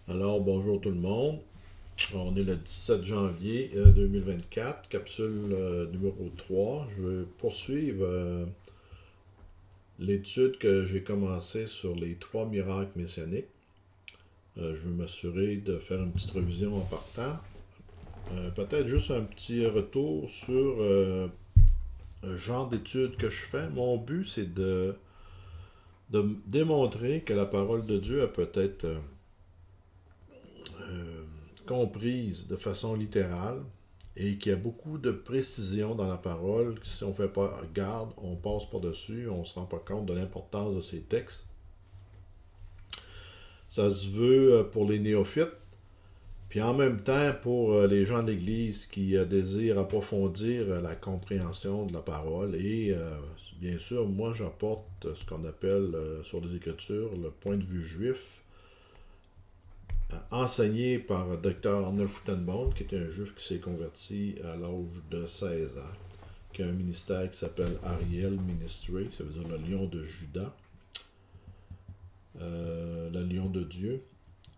Alors, bonjour tout le monde. On est le 17 janvier 2024, capsule numéro 3. Je vais poursuivre l'étude que j'ai commencée sur les trois miracles messianiques. Je vais m'assurer de faire une petite révision en partant. Peut-être juste un petit retour sur le genre d'étude que je fais. Mon but, c'est de démontrer que la parole de Dieu a peut-être comprise de façon littérale et qu'il y a beaucoup de précision dans la parole. Si on ne fait pas garde, on passe par-dessus, on ne se rend pas compte de l'importance de ces textes. Ça se veut pour les néophytes, puis en même temps pour les gens de l'Église qui désirent approfondir la compréhension de la parole. Et bien sûr, moi j'apporte ce qu'on appelle sur les Écritures le point de vue juif, enseigné par Dr. Arnold Fruchtenbaum, qui est un juif qui s'est converti à l'âge de 16 ans, qui a un ministère qui s'appelle Ariel Ministry, ça veut dire le lion de Juda, le lion de Dieu.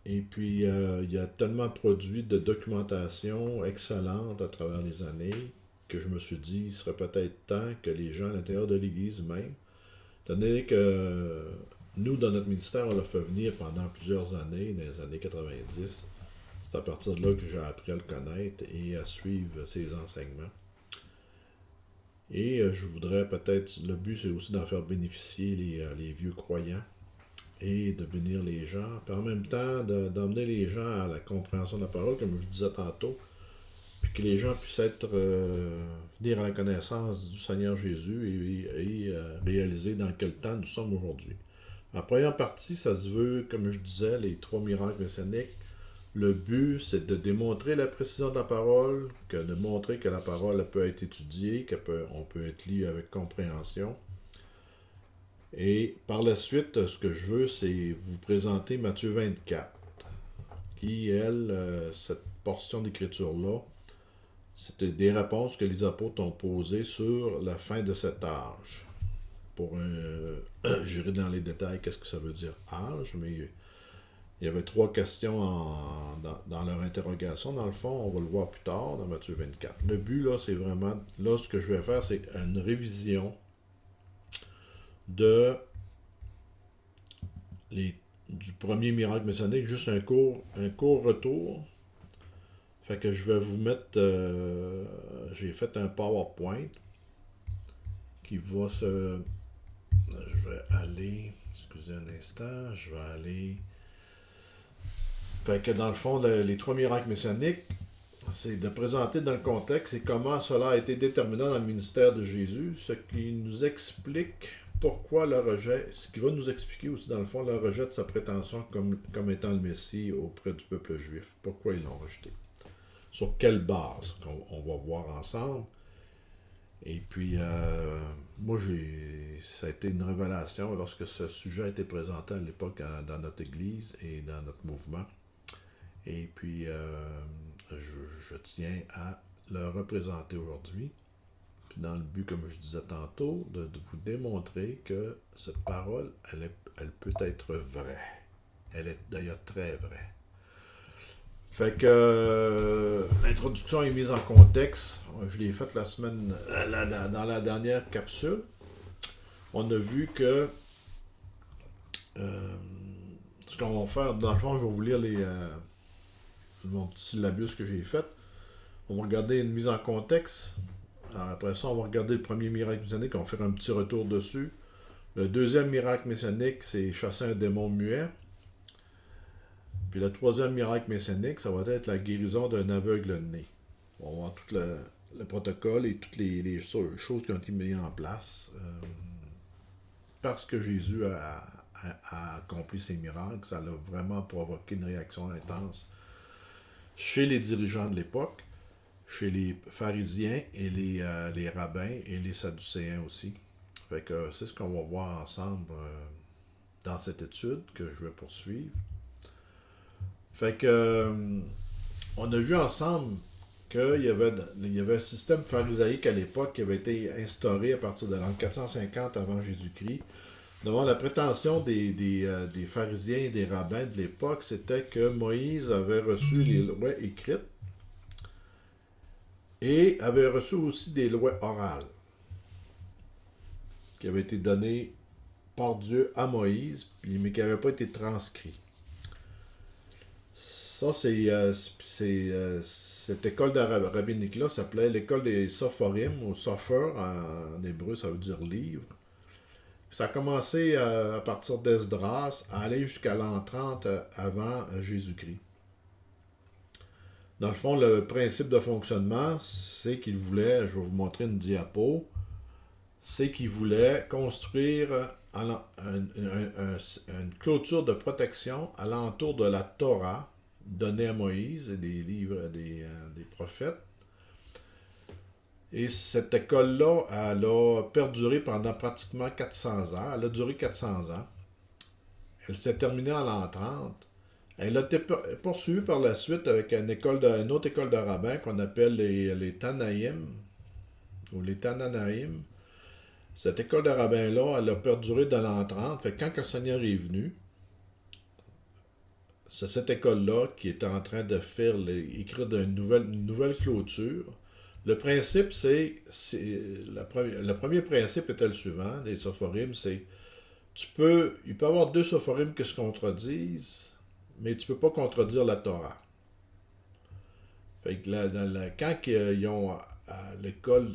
Et puis, il a tellement produit de documentation excellente à travers les années que je me suis dit, il serait peut-être temps que les gens à l'intérieur de l'Église même, étant donné que nous, dans notre ministère, on l'a fait venir pendant plusieurs années, dans les années 90. C'est à partir de là que j'ai appris à le connaître et à suivre ses enseignements. Et je voudrais peut-être, le but c'est aussi d'en faire bénéficier les vieux croyants et de bénir les gens, puis en même temps d'emmener les gens à la compréhension de la parole, comme je disais tantôt, puis que les gens puissent venir à la connaissance du Seigneur Jésus et réaliser dans quel temps nous sommes aujourd'hui. En première partie, ça se veut, comme je disais, les trois miracles messianiques. Le but, c'est de démontrer la précision de la parole, de montrer que la parole peut être étudiée, qu'on peut être lu avec compréhension. Et par la suite, ce que je veux, c'est vous présenter Matthieu 24, qui, cette portion d'écriture-là, c'était des réponses que les apôtres ont posées sur la fin de cet âge. Pour j'irai dans les détails, qu'est-ce que ça veut dire âge, mais il y avait trois questions dans leur interrogation. Dans le fond, on va le voir plus tard dans Matthieu 24. Le but, là, c'est vraiment... Là, ce que je vais faire, c'est une révision de du premier miracle messianique, juste un court retour. Fait que je vais vous mettre... j'ai fait un PowerPoint qui va se... Je vais aller... Excusez un instant, je vais aller... Fait que dans le fond, les trois miracles messianiques, c'est de présenter dans le contexte et comment cela a été déterminant dans le ministère de Jésus, ce qui nous explique pourquoi le rejet, ce qui va nous expliquer aussi dans le fond le rejet de sa prétention comme étant le Messie auprès du peuple juif. Pourquoi ils l'ont rejeté. Sur quelle base, on va voir ensemble. Et puis, moi, ça a été une révélation lorsque ce sujet a été présenté à l'époque dans notre Église et dans notre mouvement. Et puis, je tiens à le représenter aujourd'hui. Puis dans le but, comme je disais tantôt, de vous démontrer que cette parole, elle peut être vraie. Elle est d'ailleurs très vraie. Fait que l'introduction est mise en contexte. Je l'ai faite la semaine, dans la dernière capsule. On a vu que ce qu'on va faire, dans le fond, je vais vous lire mon petit syllabus que j'ai fait. On va regarder une mise en contexte. Après ça, on va regarder le premier miracle messianique. On va faire un petit retour dessus. Le deuxième miracle messianique, c'est chasser un démon muet. Puis le troisième miracle messianique, ça va être la guérison d'un aveugle né. On va voir tout le protocole et toutes les choses qui ont été mises en place. Parce que Jésus a accompli ces miracles, ça a vraiment provoqué une réaction intense chez les dirigeants de l'époque, chez les pharisiens et les rabbins et les sadducéens aussi. Fait que c'est ce qu'on va voir ensemble dans cette étude que je vais poursuivre. Fait que on a vu ensemble qu'il y avait un système pharisaïque à l'époque qui avait été instauré à partir de l'an 450 avant Jésus-Christ Devant la prétention des pharisiens et des rabbins de l'époque, c'était que Moïse avait reçu les lois écrites et avait reçu aussi des lois orales qui avaient été données par Dieu à Moïse, mais qui n'avaient pas été transcrits. Ça, cette école de rabbinique-là s'appelait l'école des Sophorim, ou Sofer, en hébreu, ça veut dire livre. Ça a commencé à partir d'Esdras à aller jusqu'à l'an 30 avant Jésus-Christ. Dans le fond, le principe de fonctionnement, c'est qu'il voulait, je vais vous montrer une diapo, c'est qu'il voulait construire une clôture de protection alentour de la Torah donnée à Moïse et des livres des prophètes. Et cette école-là, elle a perduré pendant pratiquement 400 ans. Elle a duré 400 ans. Elle s'est terminée en l'an 30. Elle a été poursuivie par la suite avec une autre école de rabbins qu'on appelle les Tanaïm, ou les Tananaïm. Cette école de rabbins-là, elle a perduré dans l'an 30. Fait que quand le Seigneur est venu, c'est cette école-là qui est en train de écrire une nouvelle clôture. Le principe, le premier principe était le suivant, les sophorim, c'est il peut y avoir deux sophorim qui se contredisent, mais tu ne peux pas contredire la Torah. Fait que quand l'école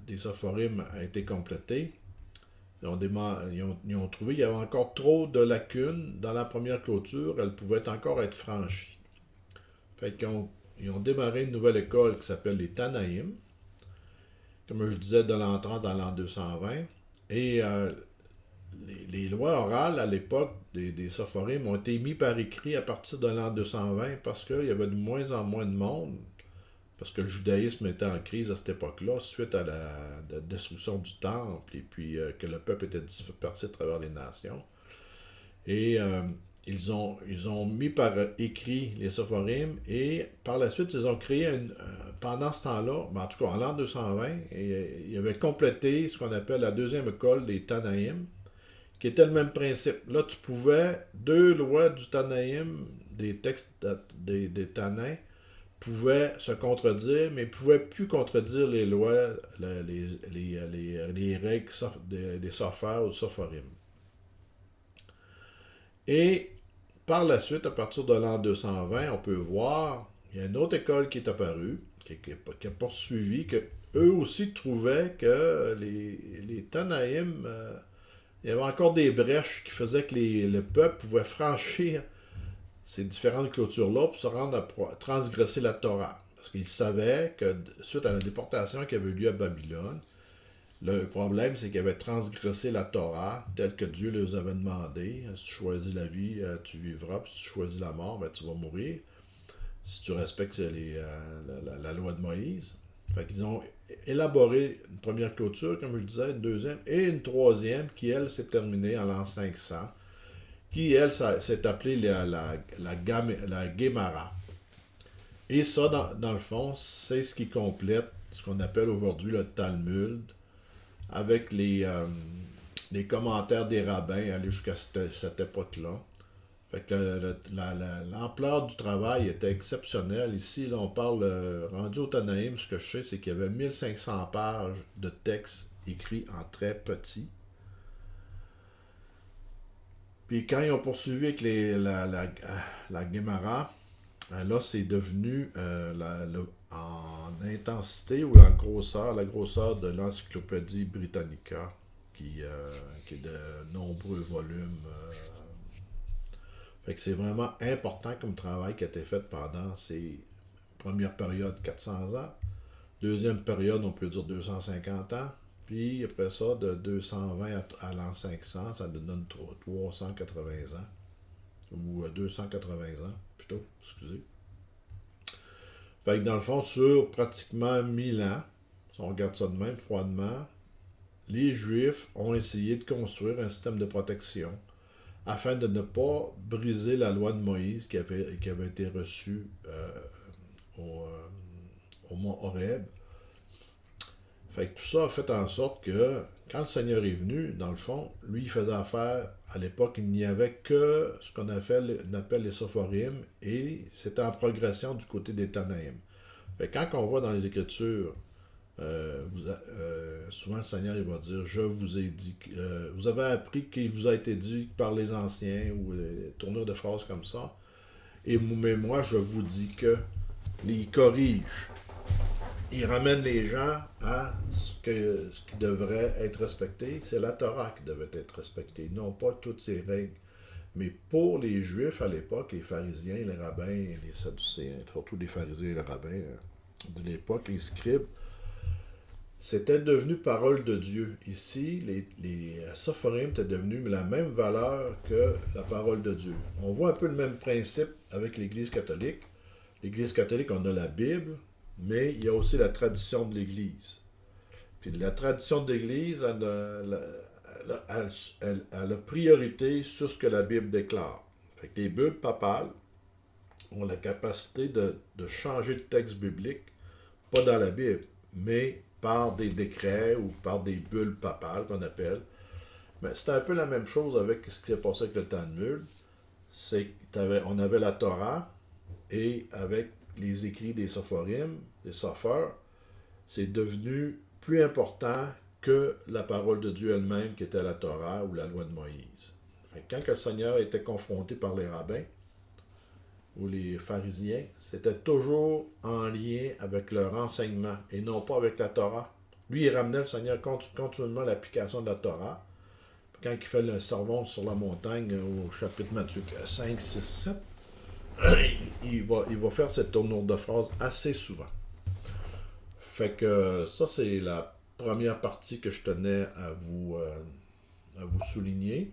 des sophorim a été complétée, ils ont trouvé qu'il y avait encore trop de lacunes dans la première clôture, elle pouvait encore être franchie. Fait qu'ils ont démarré une nouvelle école qui s'appelle les Tanaïm, comme je disais, de l'an 30 à l'an 220. Et les lois orales à l'époque des Sophorim ont été mises par écrit à partir de l'an 220 parce qu'il y avait de moins en moins de monde, parce que le judaïsme était en crise à cette époque-là, suite à la destruction du temple, et puis que le peuple était dispersé à travers les nations. Et ils ont mis par écrit les Sophorim, et par la suite, ils ont créé pendant ce temps-là, en tout cas en l'an 220, ils avaient complété ce qu'on appelle la deuxième école des Tanaïm, qui était le même principe. Là, tu pouvais, deux lois du Tanaïm, des textes des Tanaïm, pouvaient se contredire, mais ne pouvaient plus contredire les lois, les règles des Sophères ou Sophorim. Et par la suite, à partir de l'an 220, on peut voir, il y a une autre école qui est apparue, qui a poursuivi, que eux aussi trouvaient que les Tanaïm, il y avait encore des brèches qui faisaient que le peuple pouvait franchir ces différentes clôtures-là pour se rendre à transgresser la Torah. Parce qu'ils savaient que, suite à la déportation qui avait eu lieu à Babylone, le problème, c'est qu'ils avaient transgressé la Torah telle que Dieu les avait demandé. Si tu choisis la vie, tu vivras. Puis si tu choisis la mort, ben, tu vas mourir. Si tu respectes la loi de Moïse. Fait qu'ils ont élaboré une première clôture, comme je disais, une deuxième, et une troisième qui, elle, s'est terminée en l'an 500, qui, elle, s'est appelée la Guémara. Et ça, dans le fond, c'est ce qui complète ce qu'on appelle aujourd'hui le Talmud, avec les commentaires des rabbins aller jusqu'à cette époque-là. Fait que l'ampleur du travail était exceptionnelle. Ici, là, on parle, rendu au Tanaïm, ce que je sais, c'est qu'il y avait 1500 pages de texte écrits en très petit. Puis quand ils ont poursuivi avec la Guémara, là, c'est devenu en intensité ou en grosseur, la grosseur de l'Encyclopédie Britannica, qui est de nombreux volumes. Fait que c'est vraiment important comme travail qui a été fait pendant ces premières périodes 400 ans. Deuxième période, on peut dire 250 ans. Puis après ça, de 220 à l'an 500, ça nous donne 380 ans. Ou 280 ans, plutôt, excusez. Fait que dans le fond, sur pratiquement 1000 ans, si on regarde ça de même, froidement, les Juifs ont essayé de construire un système de protection afin de ne pas briser la loi de Moïse qui avait été reçue au mont Horeb. Fait que tout ça a fait en sorte que quand le Seigneur est venu, dans le fond, lui, il faisait affaire, à l'époque, il n'y avait que ce qu'on appelle les Sophorim, et c'était en progression du côté des Tanaïm. Fait que quand on voit dans les Écritures, souvent le Seigneur il va dire, je vous ai dit, vous avez appris qu'il vous a été dit par les anciens, ou des tournures de phrases comme ça, mais moi je vous dis que, il corrige, il ramène les gens à ce qui devrait être respecté. C'est la Torah qui devait être respectée, non pas toutes ces règles. Mais pour les Juifs à l'époque, les pharisiens, les rabbins, les sadducéens, surtout les pharisiens et les rabbins de l'époque, les scribes, c'était devenu parole de Dieu. Ici, les sophorim étaient devenus la même valeur que la parole de Dieu. On voit un peu le même principe avec l'Église catholique. L'Église catholique, on a la Bible, mais il y a aussi la tradition de l'Église. Puis la tradition de l'Église, elle a priorité sur ce que la Bible déclare. Fait que les bulles papales ont la capacité de changer le texte biblique, pas dans la Bible, mais par des décrets ou par des bulles papales qu'on appelle. Mais c'était un peu la même chose avec ce qui s'est passé avec le Talmud. C'est qu'on avait la Torah et avec les écrits des Sophorim, des Sopheurs, c'est devenu plus important que la parole de Dieu elle-même qui était la Torah ou la loi de Moïse. Fait que quand le Seigneur était confronté par les rabbins ou les pharisiens, c'était toujours en lien avec leur enseignement et non pas avec la Torah. Lui, il ramenait le Seigneur continuellement à l'application de la Torah. Quand il fait le sermon sur la montagne au chapitre Matthieu 5, 6, 7, il va faire cette tournure de phrase assez souvent. Fait que ça, c'est la première partie que je tenais à vous souligner.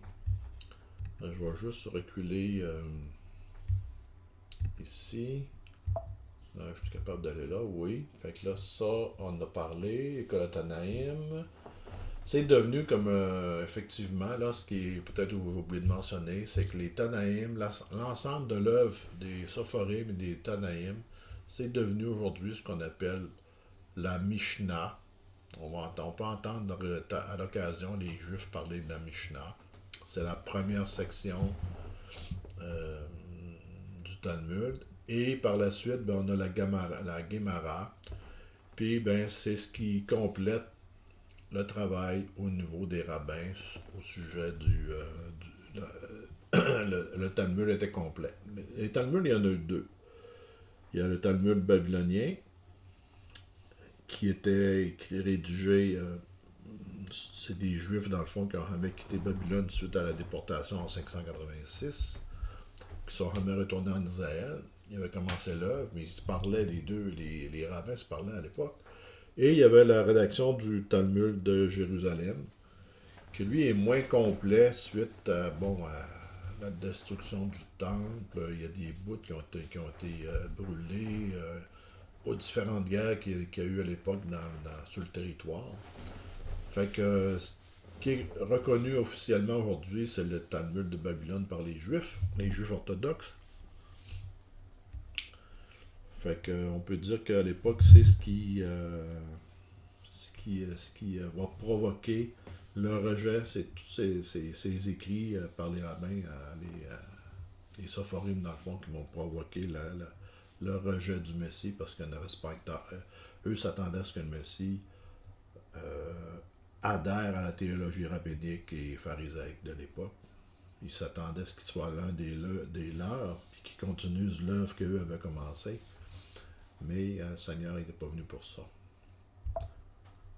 Je vais juste reculer ici. Je suis capable d'aller là, oui. Fait que là, ça, on a parlé. École Tanaïm. C'est devenu comme, effectivement, là, ce qui est peut-être oublié de mentionner, c'est que les Tanaïm, l'ensemble de l'œuvre des Sophorim et des Tanaïm, c'est devenu aujourd'hui ce qu'on appelle la Mishnah. On peut entendre à l'occasion les Juifs parler de la Mishnah. C'est la première section euh, du Talmud. Et par la suite, ben, on a la Gemara. Puis, ben, c'est ce qui complète le travail au niveau des rabbins au sujet le Talmud était complet. Les Talmuds, il y en a eu deux. Il y a le Talmud babylonien, qui était rédigé, c'est des Juifs dans le fond qui ont jamais quitté Babylone suite à la déportation en 586, qui sont jamais retournés en Israël. Ils avaient commencé l'œuvre, mais ils se parlaient les deux, les rabbins se parlaient à l'époque. Et il y avait la rédaction du Talmud de Jérusalem, qui lui est moins complet suite à, la destruction du temple. Il y a des bouts qui ont été brûlés, aux différentes guerres qu'il y a eu à l'époque sur le territoire. Fait que ce qui est reconnu officiellement aujourd'hui, c'est le Talmud de Babylone par les Juifs orthodoxes. Fait que on peut dire qu'à l'époque, c'est ce qui va provoquer le rejet, c'est tous ces écrits par les rabbins, les sophorim dans le fond, qui vont provoquer le rejet du Messie, parce qu'ils ne respectent pas. Eux s'attendaient à ce que le Messie adhère à la théologie rabbinique et pharisaique de l'époque. Ils s'attendaient à ce qu'il soit l'un des leurs, puis qu'ils continuent l'œuvre qu'eux avaient commencé. Mais le Seigneur n'était pas venu pour ça.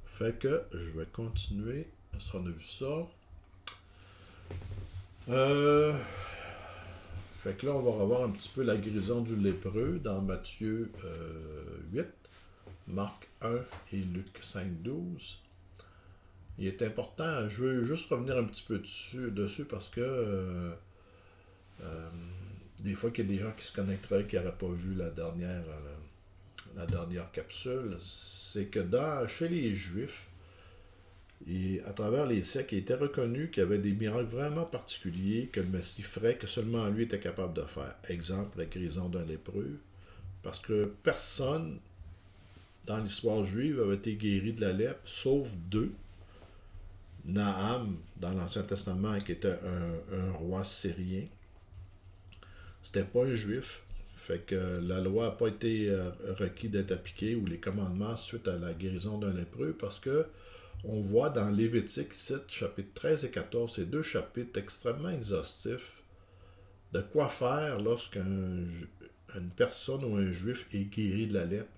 Fait que je vais continuer. On a vu ça. Fait que là, on va revoir un petit peu la guérison du lépreux dans Matthieu 8, Marc 1 et Luc 5, 12. Il est important, je veux juste revenir un petit peu dessus parce que des fois qu'il y a des gens qui se connecteraient qui n'auraient pas vu la dernière capsule, c'est que chez les Juifs, et à travers les siècles, il était reconnu qu'il y avait des miracles vraiment particuliers que le Messie ferait, que seulement lui était capable de faire. Exemple, la guérison d'un lépreux. Parce que personne dans l'histoire juive, avaient été guéris de la lèpre, sauf deux. Naham, dans l'Ancien Testament, qui était un roi syrien. C'était pas un juif. Fait que la loi n'a pas été requis d'être appliquée ou les commandements suite à la guérison d'un lépreux parce que on voit dans Lévitique 7, chapitres 13 et 14, ces deux chapitres extrêmement exhaustifs de quoi faire lorsqu'une personne ou un juif est guéri de la lèpre.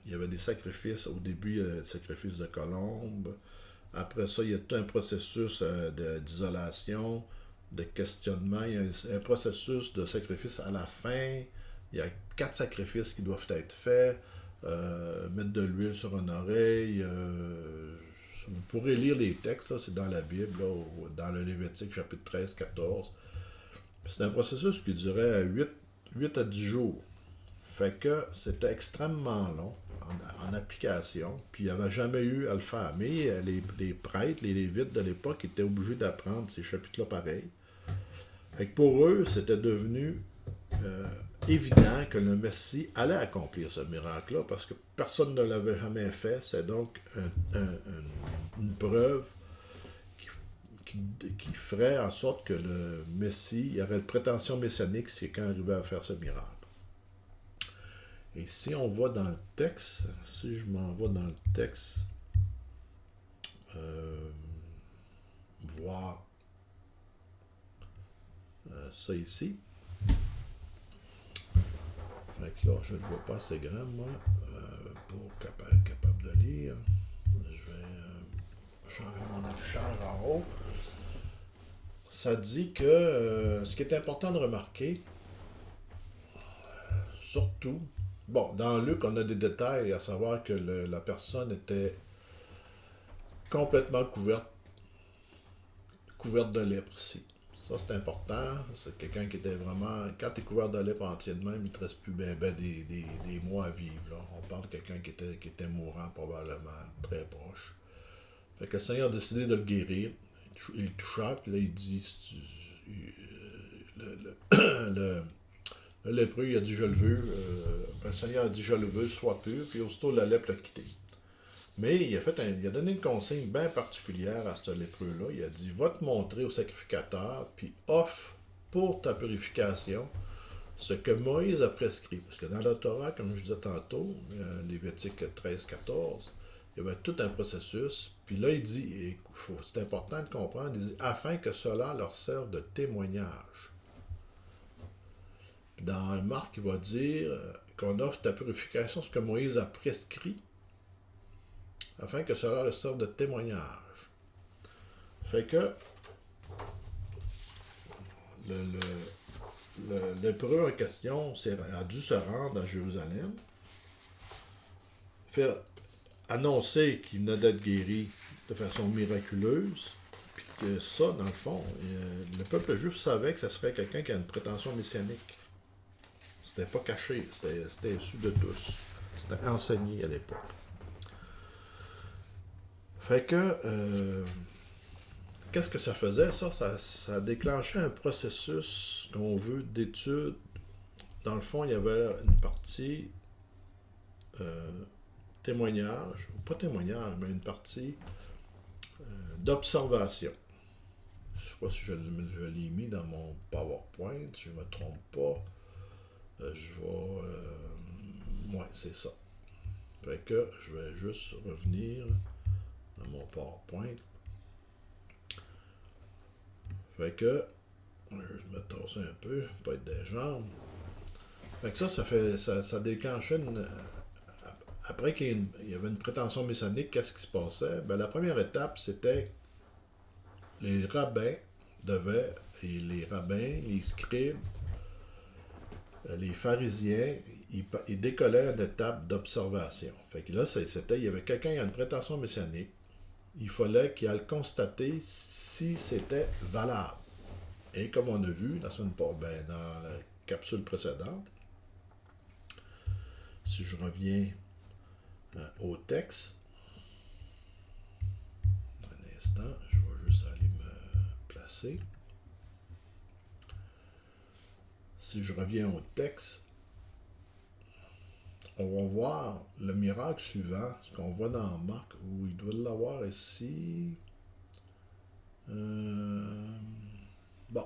Il y avait des sacrifices. Au début, il y a des sacrifices de colombes. Après ça, il y a tout un processus d'isolation, de questionnement. Il y a un processus de sacrifice à la fin. Il y a 4 sacrifices qui doivent être faits. Mettre de l'huile sur une oreille. Vous pourrez lire les textes, là, c'est dans la Bible, là, dans le Lévitique, chapitre 13, 14. C'est un processus qui durait 8 à 10 jours. Fait que c'était extrêmement long en application, puis il n'y avait jamais eu à le faire. Mais les prêtres, les lévites de l'époque étaient obligés d'apprendre ces chapitres-là pareil. Fait que pour eux, c'était devenu évident que le Messie allait accomplir ce miracle-là, parce que personne ne l'avait jamais fait. C'est donc une preuve qui ferait en sorte que le Messie, il y aurait une prétention messianique si quelqu'un arrivait à faire ce miracle. Et si on va dans le texte, si je m'en vais dans le texte, voir ça ici. Fait que là, je ne le vois pas assez grand, moi, pour capable de lire. Je vais changer mon affichage en haut. Ça dit que ce qui est important de remarquer, surtout, bon, dans Luc, on a des détails, à savoir que la personne était complètement couverte de lèpre ici. Ça, c'est important. C'est quelqu'un qui était vraiment... Quand tu es couvert de lèpre entier de même, il ne te reste plus des mois à vivre. Là. On parle de quelqu'un qui était mourant, probablement, très proche. Fait que le Seigneur a décidé de le guérir. Il le toucha, puis là, il dit... Le lépreux, il a dit, je le veux. Le Seigneur a dit, je le veux, sois pur. Puis aussitôt, la lèpre l'a quitté. Mais il a donné une consigne bien particulière à ce lépreux-là. Il a dit, va te montrer au sacrificateur, puis offre pour ta purification ce que Moïse a prescrit. Parce que dans la Torah, comme je disais tantôt, Lévitique 13-14, il y avait tout un processus. Puis là, il dit, c'est important de comprendre, il dit, afin que cela leur serve de témoignage. Puis dans Marc, il va dire qu'on offre ta purification, ce que Moïse a prescrit, afin que cela leur serve de témoignage. Fait que le lépreux en question a dû se rendre à Jérusalem, faire annoncer qu'il venait d'être guéri de façon miraculeuse, puis que ça, dans le fond, le peuple juif savait que ce serait quelqu'un qui a une prétention messianique. C'était pas caché, c'était su de tous. C'était enseigné à l'époque. Fait que, qu'est-ce que ça faisait, ça? Ça déclenchait un processus qu'on veut d'étude. Dans le fond, il y avait une partie témoignage, pas témoignage, mais une partie d'observation. Je ne sais pas si je l'ai mis dans mon PowerPoint, si je ne me trompe pas. Je vais... ouais, c'est ça. Fait que je vais juste revenir dans mon PowerPoint. Fait que, je me tasse un peu, pas être des jambes. Fait que ça déclenchait après qu'il y avait une prétention messianique, qu'est-ce qui se passait? Ben, la première étape, c'était les rabbins les scribes, les pharisiens, ils décollaient une étape d'observation. Fait que là, il y avait quelqu'un qui a une prétention messianique. Il fallait qu'il aille constater si c'était valable. Et comme on a vu dans la capsule précédente, si je reviens au texte, un instant, je vais juste aller me placer. Si je reviens au texte, on va voir le miracle suivant, ce qu'on voit dans Marc, où il doit l'avoir ici. Bon.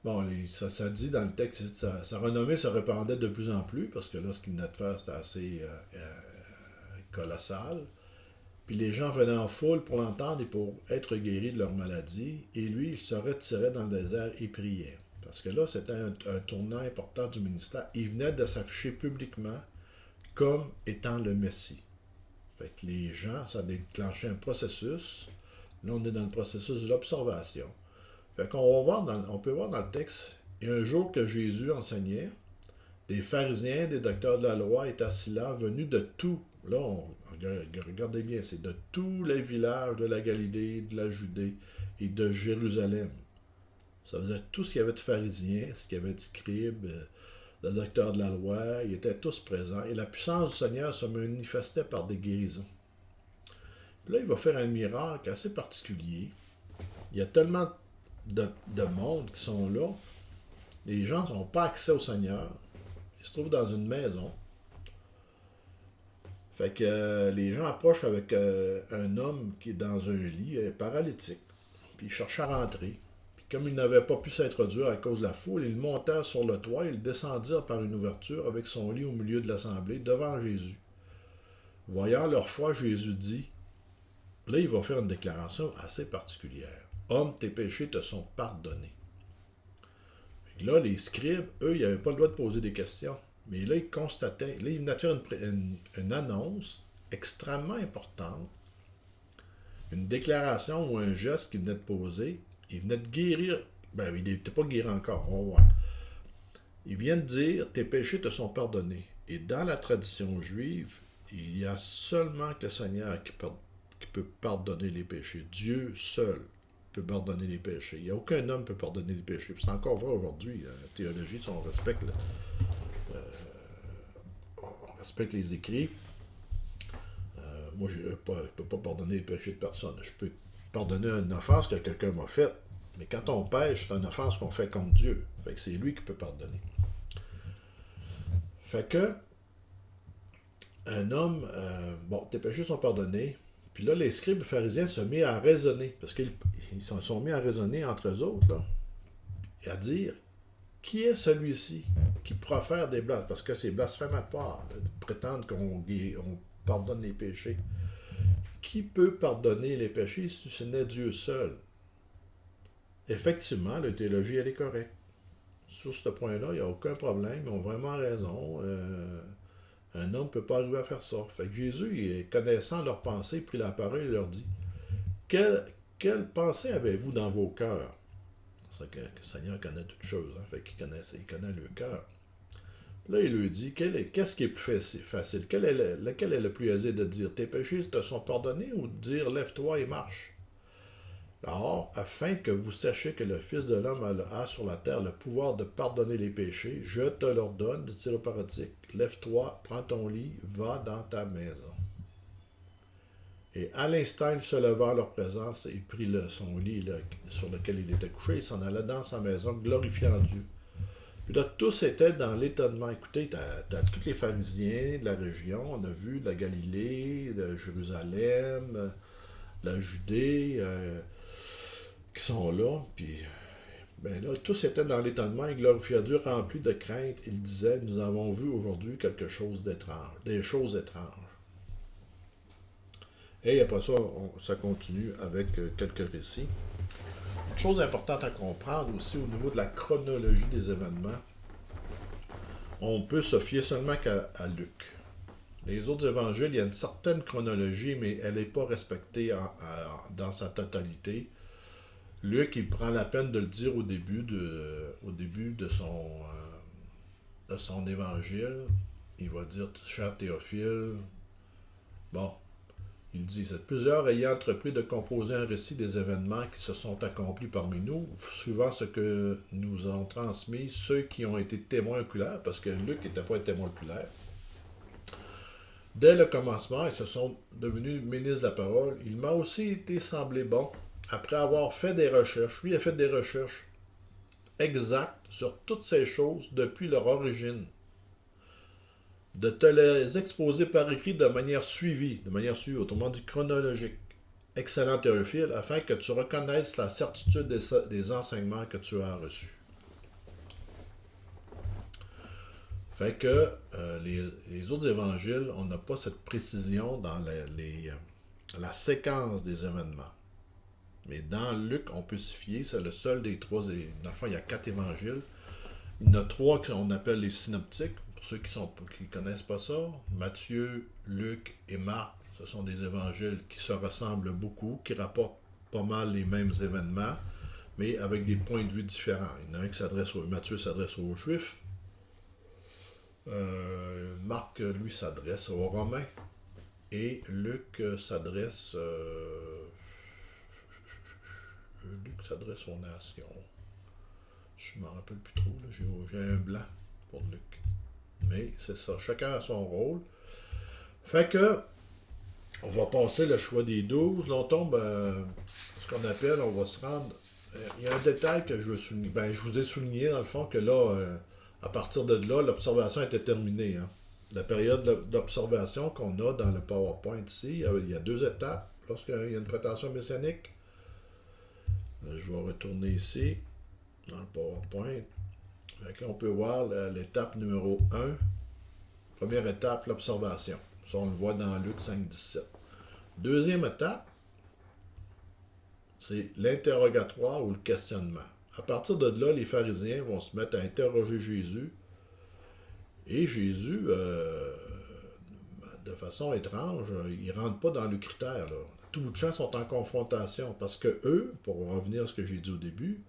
Bon, ça dit dans le texte, sa renommée se répandait de plus en plus, parce que là, ce qu'il venait de faire, c'était assez colossal. Puis les gens venaient en foule pour l'entendre et pour être guéris de leur maladie. Et lui, il se retirait dans le désert et priait. Parce que là, c'était un tournant important du ministère. Il venait de s'afficher publiquement comme étant le Messie. Fait que les gens, ça a déclenché un processus. Là, on est dans le processus de l'observation. Fait qu'on va voir on peut voir dans le texte, et un jour que Jésus enseignait, des pharisiens, des docteurs de la loi étaient assis là, venus de tout. Là, regardez bien, c'est de tous les villages de la Galilée, de la Judée et de Jérusalem. Ça veut dire tout ce qu'il y avait de pharisiens, ce qu'il y avait de scribes, de docteurs de la loi, ils étaient tous présents. Et la puissance du Seigneur se manifestait par des guérisons. Puis là, il va faire un miracle assez particulier. Il y a tellement de monde qui sont là. Les gens n'ont pas accès au Seigneur. Ils se trouvent dans une maison. Fait que les gens approchent avec un homme qui est dans un lit, paralytique. Puis ils cherchent à rentrer. Puis comme ils n'avaient pas pu s'introduire à cause de la foule, ils montèrent sur le toit et ils descendirent par une ouverture avec son lit au milieu de l'assemblée devant Jésus. Voyant leur foi, Jésus dit, là il va faire une déclaration assez particulière. Homme, tes péchés te sont pardonnés. Là, les scribes, eux, ils n'avaient pas le droit de poser des questions. Mais là, ils constataient, là, ils venaient de faire une annonce extrêmement importante, une déclaration ou un geste qu'ils venaient de poser. Ils venaient de guérir, ben, ils n'étaient pas guéris encore, on va voir. Ils viennent de dire, tes péchés te sont pardonnés. Et dans la tradition juive, il y a seulement que le Seigneur qui peut pardonner les péchés. Dieu seul peut pardonner les péchés. Il n'y a aucun homme qui peut pardonner les péchés. Puis c'est encore vrai aujourd'hui. La théologie, si on respecte, on respecte les écrits. Moi, je ne peux pas pardonner les péchés de personne. Je peux pardonner une offense que quelqu'un m'a faite. Mais quand on pêche, c'est une offense qu'on fait contre Dieu. Fait que c'est lui qui peut pardonner. Fait que un homme, bon, tes péchés sont pardonnés. Puis là, les scribes pharisiens se mis à raisonner, parce qu'ils se sont mis à raisonner entre eux autres, là, et à dire, qui est celui-ci qui profère des blasphémies, parce que c'est blasphématoire de prétendre qu'on pardonne les péchés. Qui peut pardonner les péchés si ce n'est Dieu seul? Effectivement, la théologie, elle est correcte. Sur ce point-là, il n'y a aucun problème, ils ont vraiment raison. Un homme ne peut pas arriver à faire ça. Fait que Jésus, connaissant leurs pensées, prit la parole et leur dit, quelle pensée avez-vous dans vos cœurs? C'est que le Seigneur connaît toutes choses, hein? Fait qu'il connaît le cœur. Là, il lui dit, qu'est-ce qui est plus facile? Lequel est le plus aisé de dire, tes péchés te sont pardonnés, ou de dire, lève-toi et marche? Alors, afin que vous sachiez que le Fils de l'homme a sur la terre le pouvoir de pardonner les péchés, je te l'ordonne, dit-il au paralytique, lève-toi, prends ton lit, va dans ta maison. Et à l'instant, il se leva en leur présence et prit son lit sur lequel il était couché, il s'en alla dans sa maison, glorifiant Dieu. Puis là, tous étaient dans l'étonnement. Écoutez, t'as tous les pharisiens de la région, on a vu de la Galilée, de Jérusalem, de la Judée, qui sont là, puis ben là, tous étaient dans l'étonnement et glorifiaient Dieu, remplis de crainte. Ils disaient, nous avons vu aujourd'hui quelque chose d'étrange, des choses étranges. Et après ça, ça continue avec quelques récits. Une chose importante à comprendre aussi au niveau de la chronologie des événements, on peut se fier seulement qu'à Luc. Les autres évangiles, il y a une certaine chronologie, mais elle n'est pas respectée dans sa totalité. Luc, il prend la peine de le dire au début de son évangile. Il va dire, cher Théophile, bon, il dit, c'est plusieurs ayant entrepris de composer un récit des événements qui se sont accomplis parmi nous, suivant ce que nous ont transmis ceux qui ont été témoins oculaires, parce que Luc n'était pas un témoin oculaire. Dès le commencement, ils se sont devenus ministres de la parole. Il m'a aussi été semblé bon, après avoir fait des recherches, lui a fait des recherches exactes sur toutes ces choses depuis leur origine. de te les exposer par écrit de manière suivie, autrement dit chronologique. Excellent Théophile, afin que tu reconnaisses la certitude des enseignements que tu as reçus. Fait que les autres évangiles, on n'a pas cette précision dans la séquence des événements. Mais dans Luc, on peut s'y fier, c'est le seul des trois. Dans le fond, il y a 4 évangiles. Il y en a 3 qu'on appelle les synoptiques, pour ceux qui ne connaissent pas ça. Matthieu, Luc et Marc, ce sont des évangiles qui se ressemblent beaucoup, qui rapportent pas mal les mêmes événements, mais avec des points de vue différents. Il y en a un qui Matthieu s'adresse aux Juifs, Marc, lui, s'adresse aux Romains, et Luc s'adresse aux nations. Je ne m'en rappelle plus trop, là. J'ai un blanc pour Luc. Mais c'est ça, chacun a son rôle. Fait que, on va passer le choix des 12. Là, on tombe ce qu'on appelle, on va se rendre. Il y a un détail que je veux souligner. Je vous ai souligné, dans le fond, que là, à partir de là, l'observation était terminée. Hein. La période d'observation qu'on a dans le PowerPoint ici, il y a 2 étapes. Lorsqu'il y a une prétention messianique, je vais retourner ici, dans le PowerPoint. Fait que là, on peut voir l'étape numéro 1. Première étape, l'observation. Ça, on le voit dans Luc 5,17. Deuxième étape, c'est l'interrogatoire ou le questionnement. À partir de là, les pharisiens vont se mettre à interroger Jésus. Et Jésus, de façon étrange, ils ne rentrent pas dans le critère. Là. Tout bout de champ sont en confrontation. Parce que eux, pour revenir à ce que j'ai dit au début,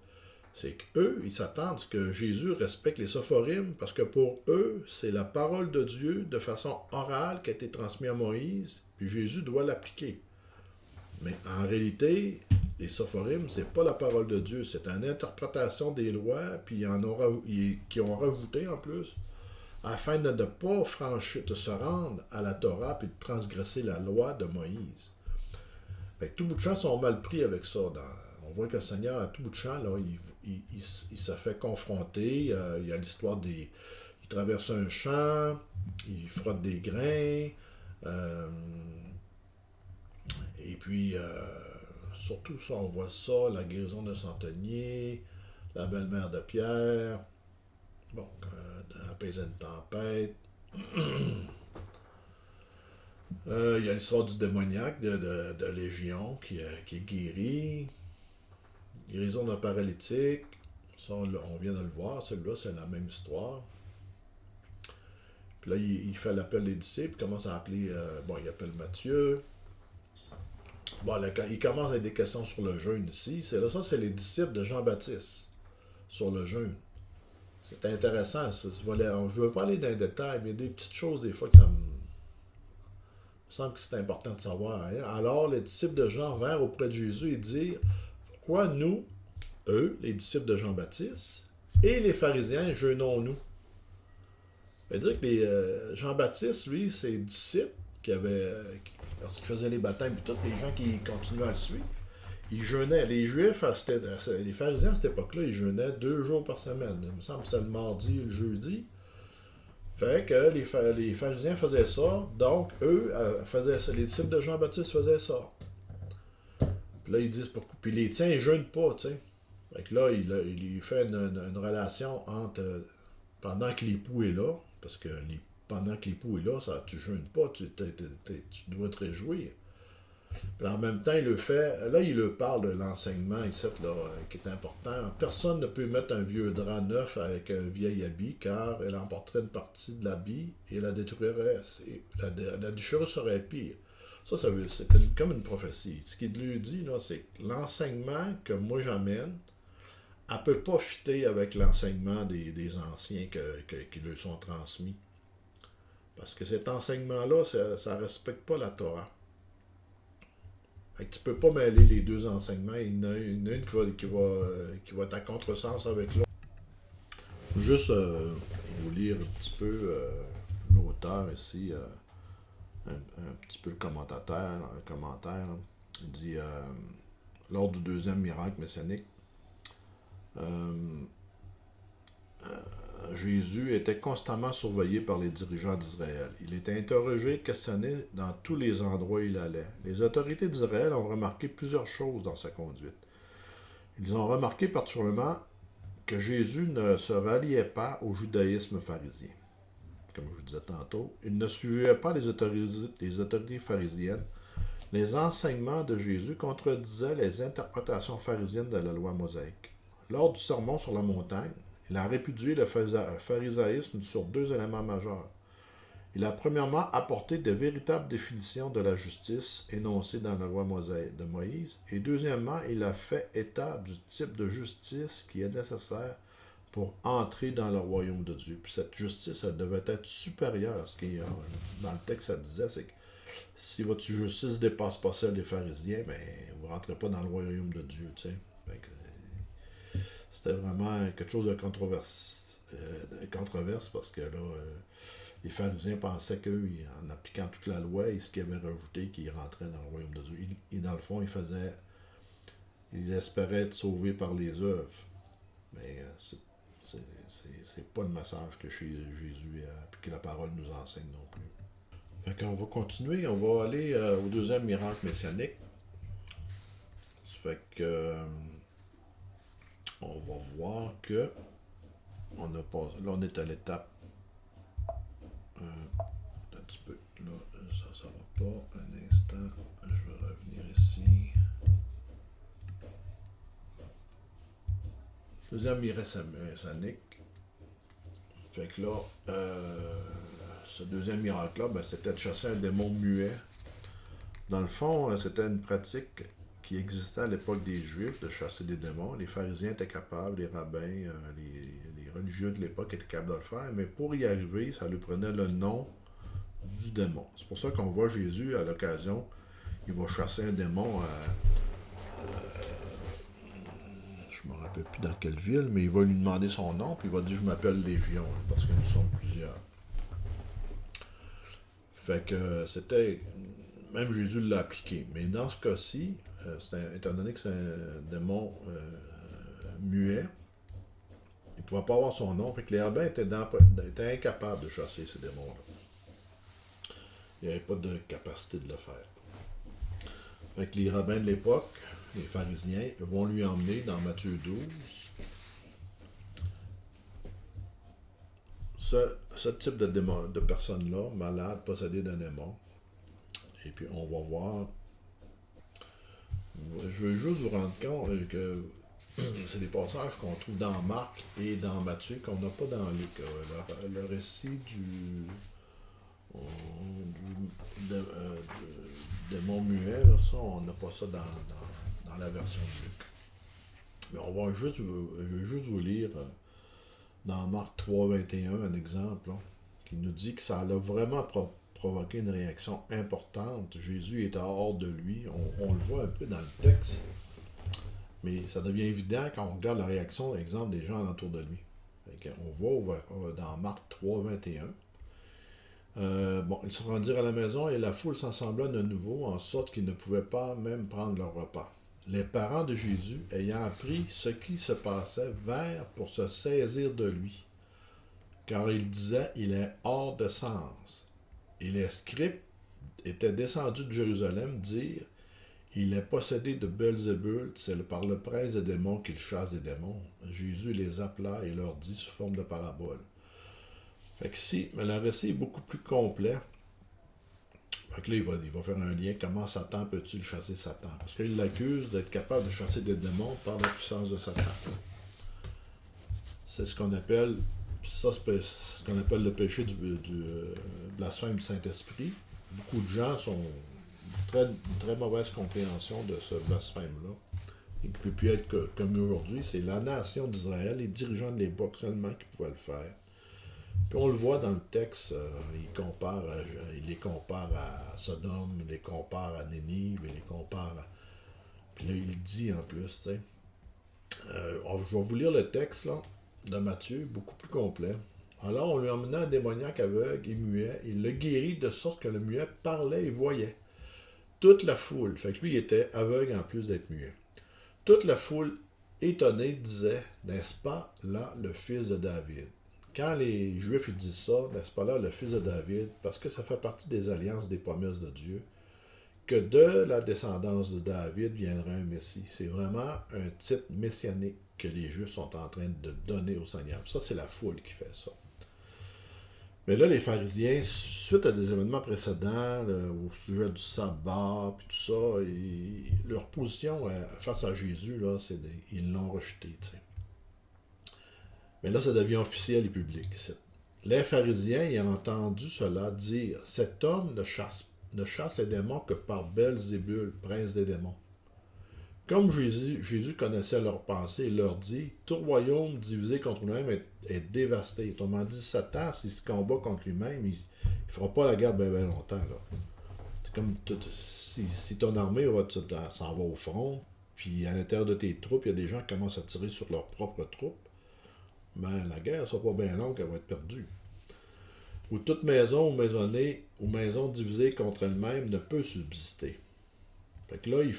c'est qu'eux, ils s'attendent à ce que Jésus respecte les sophorim, parce que pour eux, c'est la parole de Dieu de façon orale qui a été transmise à Moïse, puis Jésus doit l'appliquer. Mais en réalité, les sophorim, c'est pas la parole de Dieu, c'est une interprétation des lois, puis qui ont rajouté en plus, afin de ne pas de se rendre à la Torah, puis de transgresser la loi de Moïse. Fait que tout bout de champ sont mal pris avec ça. On voit que le Seigneur, à tout bout de champ, là, il se fait confronter. Il y a l'histoire des... Il traverse un champ, il frotte des grains, et puis, surtout ça, on voit ça, la guérison de Santonier, la belle-mère de Pierre, bon, apaiser une tempête. Il y a l'histoire du démoniaque de Légion qui est guéri. Guérison d'un paralytique. Ça, on vient de le voir. Celui-là, c'est la même histoire. Puis là, il fait l'appel des disciples. Il commence à appeler... il appelle Matthieu. Bon, là, il commence avec des questions sur le jeûne ici. Ça, c'est les disciples de Jean-Baptiste sur le jeûne. C'est intéressant. Je ne veux pas aller dans les détails, mais il y a des petites choses, des fois, que ça me semble que c'est important de savoir. Hein? Alors, les disciples de Jean vinrent auprès de Jésus et dirent: pourquoi nous, eux, les disciples de Jean-Baptiste, et les pharisiens, jeûnons-nous? Ça veut dire que Jean-Baptiste, lui, ses disciples, lorsqu'il faisait les baptêmes, puis tous les gens qui continuaient à le suivre, ils jeûnaient. Les Juifs, les pharisiens à cette époque-là, ils jeûnaient 2 jours par semaine. Il me semble que c'était le mardi et le jeudi. Fait que les pharisiens faisaient ça, donc eux faisaient ça. Les disciples de Jean-Baptiste faisaient ça. Puis là, ils disent pourquoi. Puis les tiens, ils jeûnent pas, tu sais. Fait que là, il fait une relation entre. Pendant que l'époux est là, parce que pendant que l'époux est là, tu jeûnes pas, tu dois te réjouir. Puis en même temps, il le fait. Là, il le parle de l'enseignement ici, là, qui est important. Personne ne peut mettre un vieux drap neuf avec un vieil habit, car elle emporterait une partie de l'habit et la détruirait. La déchirure serait pire. Ça c'est comme une prophétie. Ce qu'il lui dit, là, c'est que l'enseignement que moi j'amène, elle ne peut pas fitter avec l'enseignement des anciens qui lui sont transmis. Parce que cet enseignement-là, ça ne respecte pas la Torah. Fait que tu peux pas mêler les 2 enseignements. Il y en a une qui va être à contresens avec l'autre. Juste vous lire un petit peu l'auteur ici, un petit peu le commentaire. Là. Il dit lors du 2e miracle messianique, Jésus était constamment surveillé par les dirigeants d'Israël. Il était interrogé, questionné dans tous les endroits où il allait. Les autorités d'Israël ont remarqué plusieurs choses dans sa conduite. Ils ont remarqué particulièrement que Jésus ne se ralliait pas au judaïsme pharisien. Comme je vous disais tantôt, il ne suivait pas les autorités pharisiennes. Les enseignements de Jésus contredisaient les interprétations pharisiennes de la loi mosaïque. Lors du sermon sur la montagne, il a répudié le pharisaïsme sur deux éléments majeurs. Il a premièrement apporté de véritables définitions de la justice énoncées dans la loi de Moïse, et deuxièmement, il a fait état du type de justice qui est nécessaire pour entrer dans le royaume de Dieu. Puis cette justice, elle devait être supérieure à ce qui, dans le texte, ça disait, c'est que si votre justice ne dépasse pas celle des pharisiens, ben, vous ne rentrez pas dans le royaume de Dieu, tu sais. C'était vraiment quelque chose de controverse parce que là, les pharisiens pensaient qu'eux, en appliquant toute la loi et ce qu'ils avaient rajouté, qu'ils rentraient dans le royaume de Dieu. Et dans le fond, ils espéraient être sauvés par les œuvres. Mais c'est pas le message que Jésus et que la parole nous enseigne non plus. Fait qu'on va continuer, on va aller au deuxième miracle messianique. Ça fait que on va voir que on a pas, là on est à l'étape un petit peu, là ça va pas, un instant, je vais revenir ici. Deuxième miracle messianique. Fait que là, ce deuxième miracle-là, ben, c'était de chasser un démon muet. Dans le fond, c'était une pratique qui existait à l'époque des Juifs, de chasser des démons. Les pharisiens étaient capables, les rabbins, les religieux de l'époque étaient capables de le faire, mais pour y arriver, ça lui prenait le nom du démon. C'est pour ça qu'on voit Jésus, à l'occasion, il va chasser un démon je me rappelle plus dans quelle ville, mais il va lui demander son nom, puis il va dire « Je m'appelle Légion », parce que nous sommes plusieurs. Fait que c'était... Même Jésus l'a appliqué. Mais dans ce cas-ci, étant donné que c'est un démon muet, il ne pouvait pas avoir son nom, fait que les rabbins étaient incapables de chasser ces démons-là. Il n'y avait pas de capacité de le faire. Fait que les rabbins de l'époque, les pharisiens, vont lui emmener dans Matthieu 12 ce type de personne-là, malade, possédé d'un démon. Et puis on va voir. Je veux juste vous rendre compte que c'est des passages qu'on trouve dans Marc et dans Matthieu qu'on n'a pas dans Luc. Le récit du démon muet, là, ça, on n'a pas ça dans la version de Luc. Mais je vais juste vous lire dans Marc 3,21 un exemple là, qui nous dit que ça a vraiment provoqué une réaction importante. Jésus était hors de lui. On le voit un peu dans le texte, mais ça devient évident quand on regarde la réaction, par exemple, des gens alentour de lui. On voit dans Marc 3,21. Ils se rendirent à la maison et la foule s'assembla de nouveau, en sorte qu'ils ne pouvaient pas même prendre leur repas. Les parents de Jésus, ayant appris ce qui se passait, vinrent pour se saisir de lui, car ils disaient, il est hors de sens. Et les scribes étaient descendus de Jérusalem dire, il est possédé de Belzébul, c'est par le prince des démons qu'il chasse des démons. Jésus les appela et leur dit sous forme de parabole. Fait que si, mais le récit est beaucoup plus complet. Fait que là, il va faire un lien. Comment Satan peut-il chasser Satan? Parce qu'il l'accuse d'être capable de chasser des démons par la puissance de Satan. C'est ce qu'on appelle, le péché du blasphème du Saint-Esprit. Beaucoup de gens ont une très mauvaise compréhension de ce blasphème-là. Il ne peut plus être comme aujourd'hui. C'est la nation d'Israël, les dirigeants de l'époque seulement qui pouvaient le faire. Puis on le voit dans le texte, il les compare à Sodome, il les compare à Nénive, il les compare à... Puis là, il dit en plus, tu sais. Je vais vous lire le texte là, de Matthieu, beaucoup plus complet. Alors on lui emmena un démoniaque aveugle et muet, il le guérit de sorte que le muet parlait et voyait. Toute la foule, fait que lui il était aveugle en plus d'être muet. Toute la foule, étonnée, disait, n'est-ce pas là le fils de David? quand les Juifs ils disent ça, n'est-ce pas là, le fils de David, parce que ça fait partie des alliances, des promesses de Dieu, que de la descendance de David viendra un Messie. C'est vraiment un titre messianique que les Juifs sont en train de donner au Seigneur. Ça, c'est la foule qui fait ça. Mais là, les pharisiens, suite à des événements précédents, là, au sujet du sabbat, puis tout ça, leur position face à Jésus, là, ils l'ont rejeté. T'sais. Mais là, ça devient officiel et public. Les pharisiens ayant entendu cela dire, cet homme ne chasse les démons que par Belzébul, prince des démons. Comme Jésus connaissait leurs pensées, il leur dit, tout royaume divisé contre lui-même est dévasté. Autrement dit, Satan, s'il se combat contre lui-même, il ne fera pas la guerre bien longtemps. Là. C'est comme si ton armée s'en va au front, puis à l'intérieur de tes troupes, il y a des gens qui commencent à tirer sur leurs propres troupes. Mais la guerre ne sera pas bien longue, elle va être perdue. Où toute maison ou maisonnée ou maison divisée contre elle-même ne peut subsister. Fait que là, il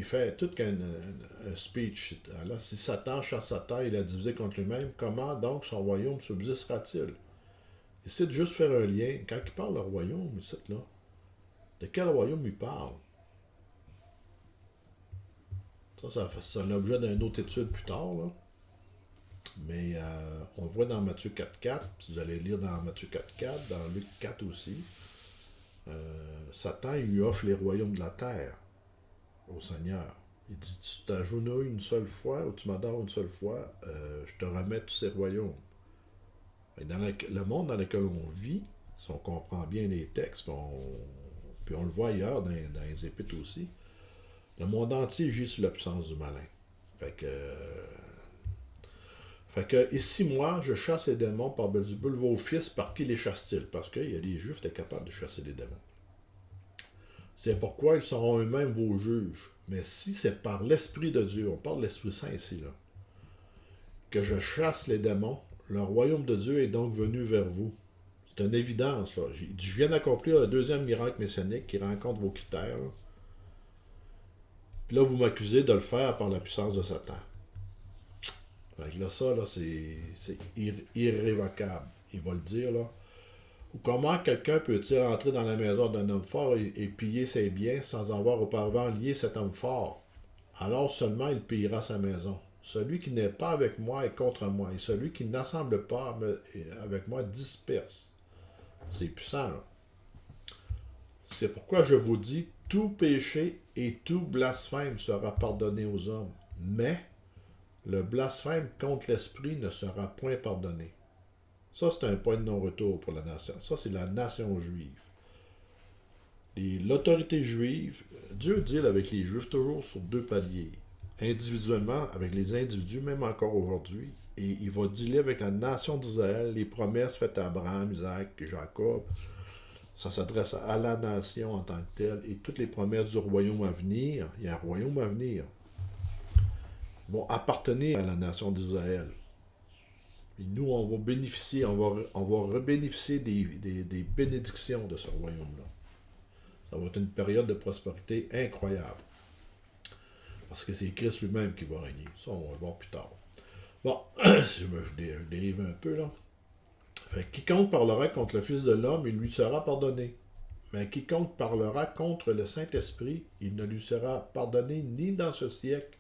fait tout un speech. Là, si Satan chasse Satan, il a divisé contre lui-même, comment donc son royaume subsistera-t-il? Il essaie de juste faire un lien. Quand il parle de royaume, ici, là, de quel royaume il parle? Ça c'est l'objet d'une autre étude plus tard, là. Mais on voit dans Matthieu 4.4, vous allez lire dans Matthieu 4.4, dans Luc 4 aussi, Satan il lui offre les royaumes de la terre au Seigneur. Il dit, tu t'agenouilles une seule fois, ou tu m'adores une seule fois, je te remets tous ces royaumes. Et dans le monde dans lequel on vit, si on comprend bien les textes, puis on le voit ailleurs dans les épîtres aussi, le monde entier gît sous la puissance du malin. Fait que, ici, moi, je chasse les démons par Belzébul, vos fils, par qui les chassent-ils? Parce que les Juifs étaient capables de chasser les démons. C'est pourquoi ils seront eux-mêmes vos juges. Mais si c'est par l'Esprit de Dieu, on parle de l'Esprit Saint ici, là, que je chasse les démons, le royaume de Dieu est donc venu vers vous. C'est une évidence, là. Je viens d'accomplir le deuxième miracle messianique qui rencontre vos critères. Là. Puis là, vous m'accusez de le faire par la puissance de Satan. Fait que là, ça, là, c'est irrévocable. Il va le dire, là. Ou comment quelqu'un peut-il entrer dans la maison d'un homme fort et piller ses biens sans avoir auparavant lié cet homme fort? Alors seulement il pillera sa maison. Celui qui n'est pas avec moi est contre moi, et celui qui n'assemble pas avec moi disperse. C'est puissant, là. C'est pourquoi je vous dis, tout péché et tout blasphème sera pardonné aux hommes, mais le blasphème contre l'esprit ne sera point pardonné. Ça, c'est un point de non-retour pour la nation. Ça, c'est la nation juive. L'autorité juive, Dieu deal avec les Juifs toujours sur deux paliers. Individuellement, avec les individus, même encore aujourd'hui, et il va dealer avec la nation d'Israël, les promesses faites à Abraham, Isaac, Jacob. Ça s'adresse à la nation en tant que telle, et toutes les promesses du royaume à venir, il y a un royaume à venir, vont appartenir à la nation d'Israël. Et nous, on va bénéficier, on va rebénéficier des bénédictions de ce royaume-là. Ça va être une période de prospérité incroyable. Parce que c'est Christ lui-même qui va régner. Ça, on va le voir plus tard. Bon, je dérive un peu, là. Fait, quiconque parlera contre le Fils de l'homme, il lui sera pardonné. Mais quiconque parlera contre le Saint-Esprit, il ne lui sera pardonné ni dans ce siècle,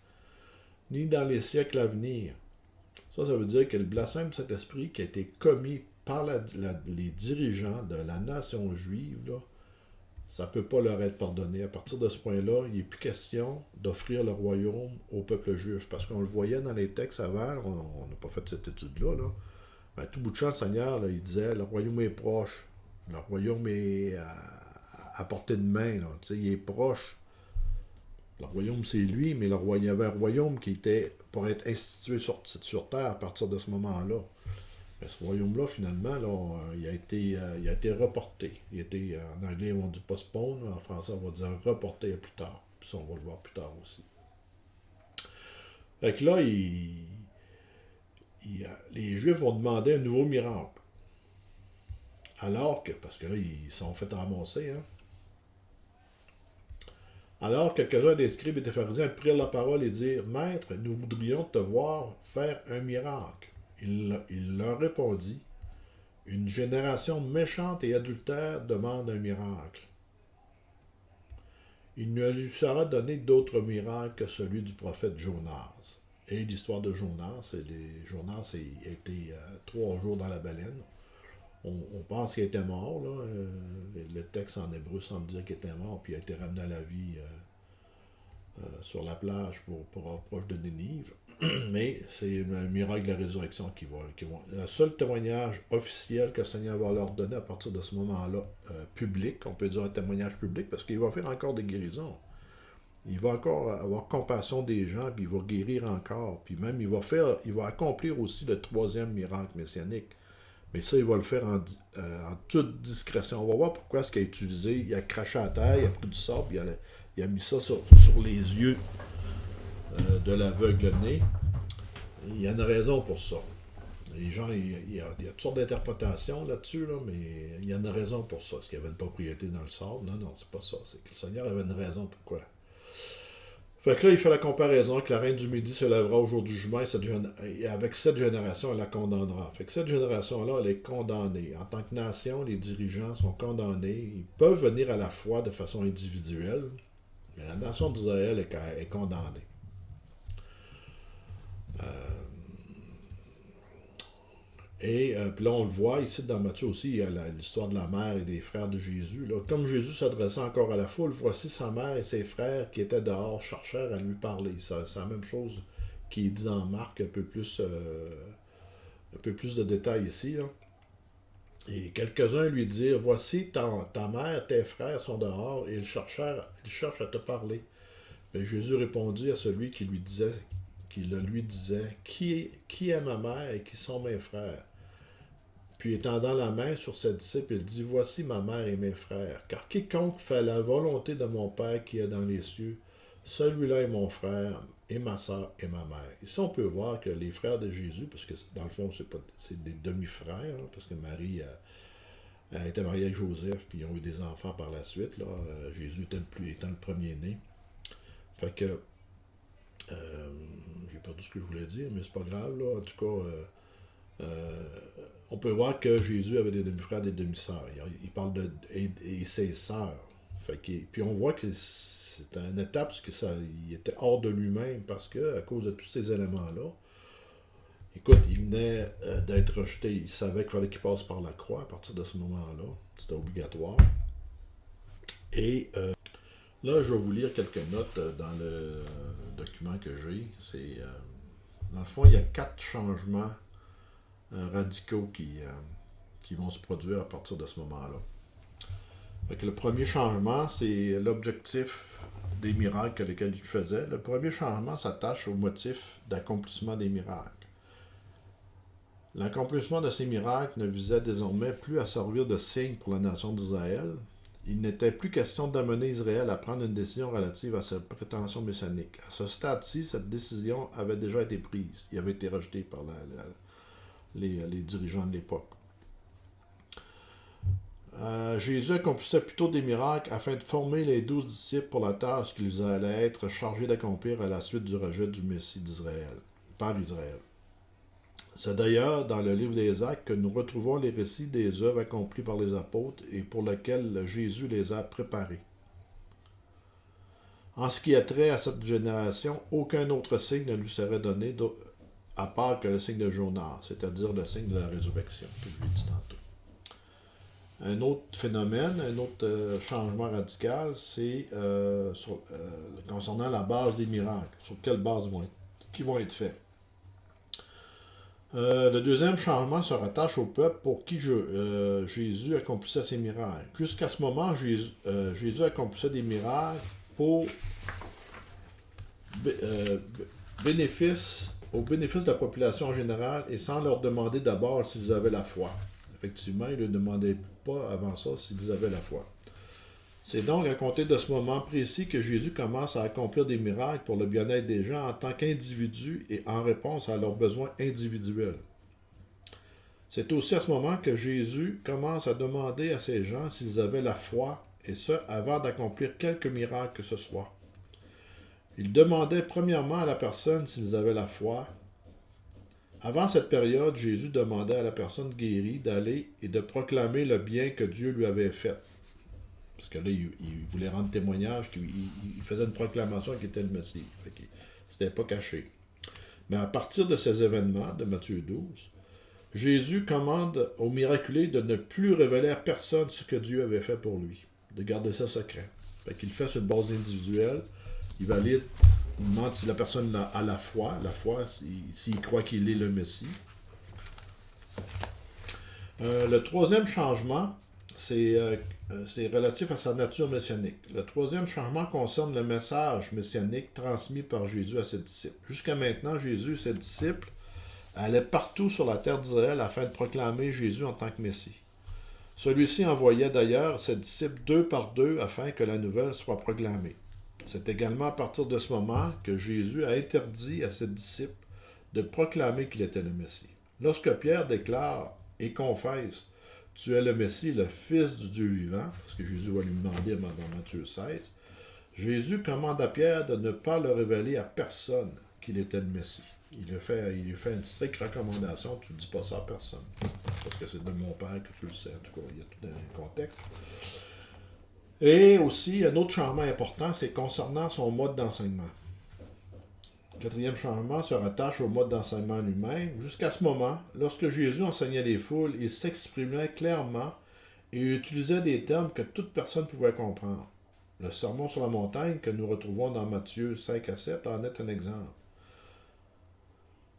ni dans les siècles à venir. Ça veut dire que le blasphème du Saint-Esprit qui a été commis par les dirigeants de la nation juive, là, ça ne peut pas leur être pardonné. À partir de ce point-là, il n'est plus question d'offrir le royaume au peuple juif. Parce qu'on le voyait dans les textes avant, on n'a pas fait cette étude-là. Là. Ben, tout bout de champ, le Seigneur, là, il disait, le royaume est proche. Le royaume est à portée de main. Là. Il est proche. Le royaume, c'est lui, mais il y avait un royaume qui était pour être institué sur terre à partir de ce moment-là. Mais ce royaume-là, finalement, là, il a été reporté. En anglais, on dit postpone, en français, on va dire reporté à plus tard. Puis ça, on va le voir plus tard aussi. Fait que là, les Juifs vont demander un nouveau miracle. Alors que, parce que là, ils sont fait ramasser, hein. Alors, quelques-uns des scribes et des pharisiens prirent la parole et dirent, Maître, nous voudrions te voir faire un miracle. Il leur répondit, une génération méchante et adultère demande un miracle. Il ne lui sera donné d'autre miracle que celui du prophète Jonas. Et l'histoire de Jonas, Jonas a été 3 jours dans la baleine. On pense qu'il était mort, là. Le texte en hébreu semble dire qu'il était mort, puis il a été ramené à la vie sur la plage proche de Nénive. Mais c'est un miracle de la résurrection qui va. Le seul témoignage officiel que le Seigneur va leur donner à partir de ce moment-là, public, on peut dire un témoignage public, parce qu'il va faire encore des guérisons. Il va encore avoir compassion des gens, puis il va guérir encore. Puis même, il va accomplir aussi le 3e miracle messianique. Mais ça, il va le faire en toute discrétion. On va voir pourquoi ce qu'il a utilisé. Il a craché à terre, il a pris du sable, il a mis ça sur les yeux de l'aveugle-né. Il y a une raison pour ça. Les gens, il y a toutes sortes d'interprétations là-dessus, là, mais il y a une raison pour ça. Est-ce qu'il y avait une propriété dans le sable? Non, c'est pas ça. C'est que le Seigneur avait une raison pourquoi. Fait que là, il fait la comparaison que la reine du Midi se lèvera au jour du jugement et avec cette génération, elle la condamnera. Fait que cette génération-là, elle est condamnée. En tant que nation, les dirigeants sont condamnés. Ils peuvent venir à la foi de façon individuelle, mais la nation d'Israël est condamnée. Et puis là, on le voit ici dans Matthieu aussi, il y a l'histoire de la mère et des frères de Jésus. Là. Comme Jésus s'adressait encore à la foule, voici sa mère et ses frères qui étaient dehors cherchèrent à lui parler. C'est la même chose qui est dit dans Marc, un peu plus de détails ici. Là. Et quelques-uns lui dirent, voici ta mère, tes frères sont dehors et ils cherchent à te parler. Mais Jésus répondit à celui qui le lui disait, qui est ma mère et qui sont mes frères? Puis étendant la main sur ses disciples, il dit, voici ma mère et mes frères, car quiconque fait la volonté de mon Père qui est dans les cieux, celui-là est mon frère, et ma soeur et ma mère. Ici, on peut voir que les frères de Jésus, parce que dans le fond, c'est des demi-frères, hein, parce que Marie a été mariée avec Joseph, puis ils ont eu des enfants par la suite. Là, Jésus étant le premier-né. Fait que, j'ai perdu ce que je voulais dire, mais c'est pas grave. Là. En tout cas, on peut voir que Jésus avait des demi-frères et des demi-sœurs. Il parle et ses sœurs. Puis on voit que c'est une étape parce il était hors de lui-même parce que à cause de tous ces éléments-là, écoute, il venait d'être rejeté. Il savait qu'il fallait qu'il passe par la croix à partir de ce moment-là. C'était obligatoire. Et là, je vais vous lire quelques notes dans le document que j'ai. Dans le fond, il y a 4 changements radicaux qui vont se produire à partir de ce moment-là. Fait que le premier changement, c'est l'objectif des miracles lesquels il faisait. Le premier changement s'attache au motif d'accomplissement des miracles. L'accomplissement de ces miracles ne visait désormais plus à servir de signe pour la nation d'Israël. Il n'était plus question d'amener Israël à prendre une décision relative à sa prétention messianique. À ce stade-ci, cette décision avait déjà été prise. Il avait été rejeté par les dirigeants de l'époque. Jésus accomplissait plutôt des miracles afin de former les 12 disciples pour la tâche qu'ils allaient être chargés d'accomplir à la suite du rejet du Messie d'Israël, par Israël. C'est d'ailleurs dans le livre des Actes que nous retrouvons les récits des œuvres accomplies par les apôtres et pour lesquelles Jésus les a préparés. En ce qui a trait à cette génération, aucun autre signe ne lui serait donné à part que le signe de Jonas, c'est-à-dire le signe de la résurrection, que je l'ai dit tantôt. Un autre phénomène, un autre changement radical, c'est concernant la base des miracles. Sur quelle base qui vont être faits. Le deuxième changement se rattache au peuple pour qui Jésus accomplissait ses miracles. Jusqu'à ce moment, Jésus accomplissait des miracles au bénéfice de la population en général et sans leur demander d'abord s'ils avaient la foi. Effectivement, il ne demandait pas avant ça s'ils avaient la foi. C'est donc à compter de ce moment précis que Jésus commence à accomplir des miracles pour le bien-être des gens en tant qu'individu et en réponse à leurs besoins individuels. C'est aussi à ce moment que Jésus commence à demander à ces gens s'ils avaient la foi, et ce, avant d'accomplir quelque miracle que ce soit. Il demandait premièrement à la personne s'ils avaient la foi, Avant cette période, Jésus demandait à la personne guérie d'aller et de proclamer le bien que Dieu lui avait fait. Parce que là, il voulait rendre témoignage qu'il faisait une proclamation qu'il était le Messie. C'était pas caché. Mais à partir de ces événements, de Matthieu 12, Jésus commande aux miraculés de ne plus révéler à personne ce que Dieu avait fait pour lui, de garder ça secret. Fait qu'il le fait sur une base individuelle. Il valide, il demande si la personne a la foi s'il croit qu'il est le Messie. Le troisième changement, c'est relatif à sa nature messianique. Le troisième changement concerne le message messianique transmis par Jésus à ses disciples. Jusqu'à maintenant, Jésus et ses disciples allaient partout sur la terre d'Israël afin de proclamer Jésus en tant que Messie. Celui-ci envoyait d'ailleurs ses disciples deux par deux afin que la nouvelle soit proclamée. C'est également à partir de ce moment que Jésus a interdit à ses disciples de proclamer qu'il était le Messie. Lorsque Pierre déclare et confesse « Tu es le Messie, le Fils du Dieu vivant », parce que Jésus va lui demander dans Matthieu 16, Jésus commande à Pierre de ne pas le révéler à personne qu'il était le Messie. Il lui fait une stricte recommandation, tu ne dis pas ça à personne. Parce que c'est de mon Père que tu le sais. En tout cas, il y a tout un contexte. Et aussi, un autre changement important, c'est concernant son mode d'enseignement. Le quatrième changement se rattache au mode d'enseignement lui-même. Jusqu'à ce moment, lorsque Jésus enseignait les foules, il s'exprimait clairement et utilisait des termes que toute personne pouvait comprendre. Le sermon sur la montagne que nous retrouvons dans Matthieu 5 à 7 en est un exemple.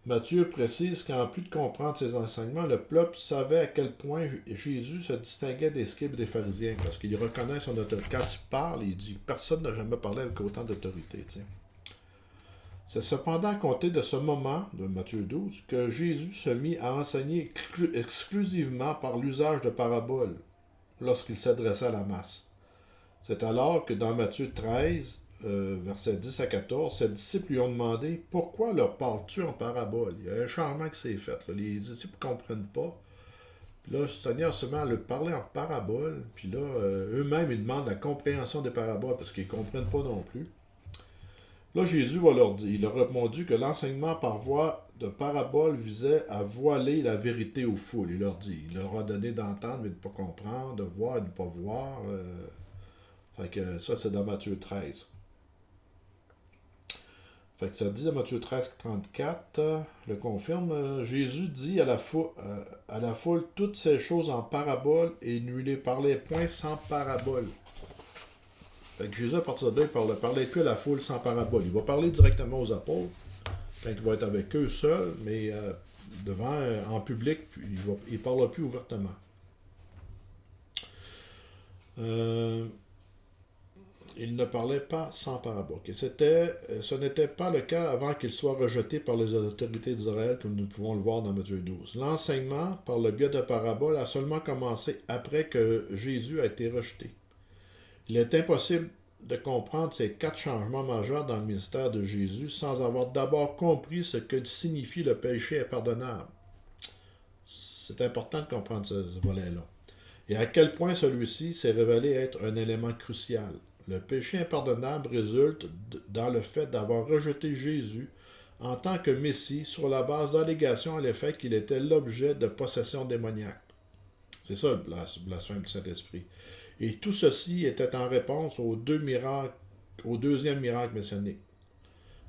Matthieu précise qu'en plus de comprendre ses enseignements, le peuple savait à quel point Jésus se distinguait des scribes et des pharisiens, parce qu'il reconnaît son autorité. Quand il parle, il dit « Personne n'a jamais parlé avec autant d'autorité. » C'est cependant à compter de ce moment, de Matthieu 12, que Jésus se mit à enseigner exclusivement par l'usage de paraboles lorsqu'il s'adressait à la masse. C'est alors que dans Matthieu 13, versets 10 à 14, ses disciples lui ont demandé « Pourquoi leur parles-tu en parabole? » Il y a un changement qui s'est fait. Là. Les disciples ne comprennent pas. Puis là, le Seigneur se met à leur parler en parabole. Puis là, eux-mêmes, ils demandent la compréhension des paraboles parce qu'ils ne comprennent pas non plus. Là, Jésus va leur dire, il a répondu que l'enseignement par voie de parabole visait à voiler la vérité aux foules. Il leur a donné d'entendre mais de ne pas comprendre, de voir et de ne pas voir. Fait que ça, c'est dans Matthieu 13. Fait que ça dit dans Matthieu 13, 34, le confirme, Jésus dit à la foule toutes ces choses en parabole et il ne lui parlait point sans parabole. Fait que Jésus, à partir de là, il ne parlait plus à la foule sans parabole. Il va parler directement aux apôtres, quand il va être avec eux seul, mais en public, il ne parlera plus ouvertement. Il ne parlait pas sans parabole. Ce n'était pas le cas avant qu'il soit rejeté par les autorités d'Israël, comme nous pouvons le voir dans Matthieu 12. L'enseignement, par le biais de paraboles, a seulement commencé après que Jésus a été rejeté. Il est impossible de comprendre ces 4 changements majeurs dans le ministère de Jésus sans avoir d'abord compris ce que signifie le péché impardonnable. C'est important de comprendre ce volet-là. Et à quel point celui-ci s'est révélé être un élément crucial. Le péché impardonnable résulte dans le fait d'avoir rejeté Jésus en tant que Messie sur la base d'allégations à l'effet qu'il était l'objet de possession démoniaque. C'est ça le blasphème du Saint-Esprit. Et tout ceci était en réponse au deuxième miracle messianique.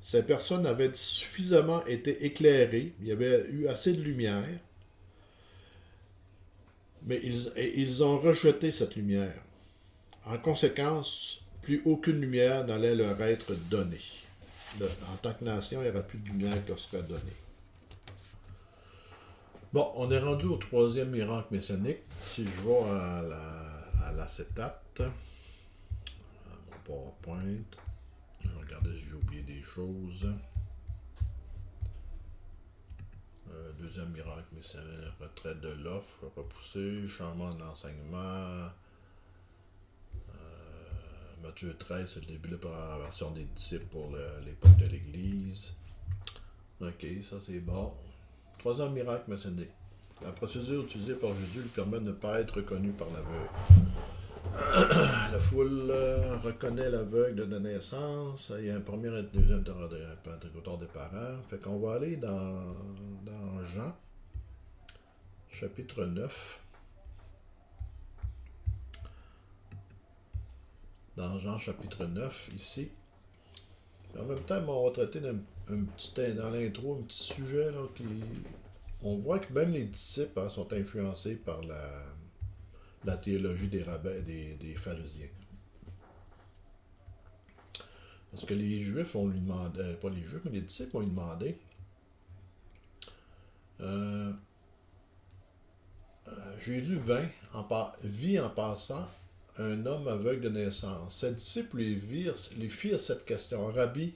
Ces personnes avaient suffisamment été éclairées, il y avait eu assez de lumière, mais ils ont rejeté cette lumière. En conséquence, plus aucune lumière n'allait leur être donnée. En tant que nation, il n'y aura plus de lumière qui leur serait donnée. Bon, on est rendu au 3e miracle messianique. Si je vais à l'acétate, à mon PowerPoint, je vais regarder si j'ai oublié des choses. Deuxième miracle messianique, retraite de l'offre, repoussé, changement de l'enseignement. Matthieu 13, c'est le début de la perversion des disciples pour l'époque de l'Église. Ok, ça c'est bon. 3e miracle messianique. La procédure utilisée par Jésus lui permet de ne pas être reconnu par l'aveugle. La foule reconnaît l'aveugle de naissance. Il y a un premier et un deuxième interrogatoire des parents. Fait qu'on va aller dans Jean, chapitre 9. Dans Jean, chapitre 9, ici. En même temps, on va traiter dans l'intro, un petit sujet là, qui. On voit que même les disciples sont influencés par la théologie des rabbins, des pharisiens. Parce que les Juifs, on lui demandait, pas les Juifs, mais les disciples, on lui demandé Jésus vit en passant un homme aveugle de naissance. Ses disciples lui firent cette question: Rabbi,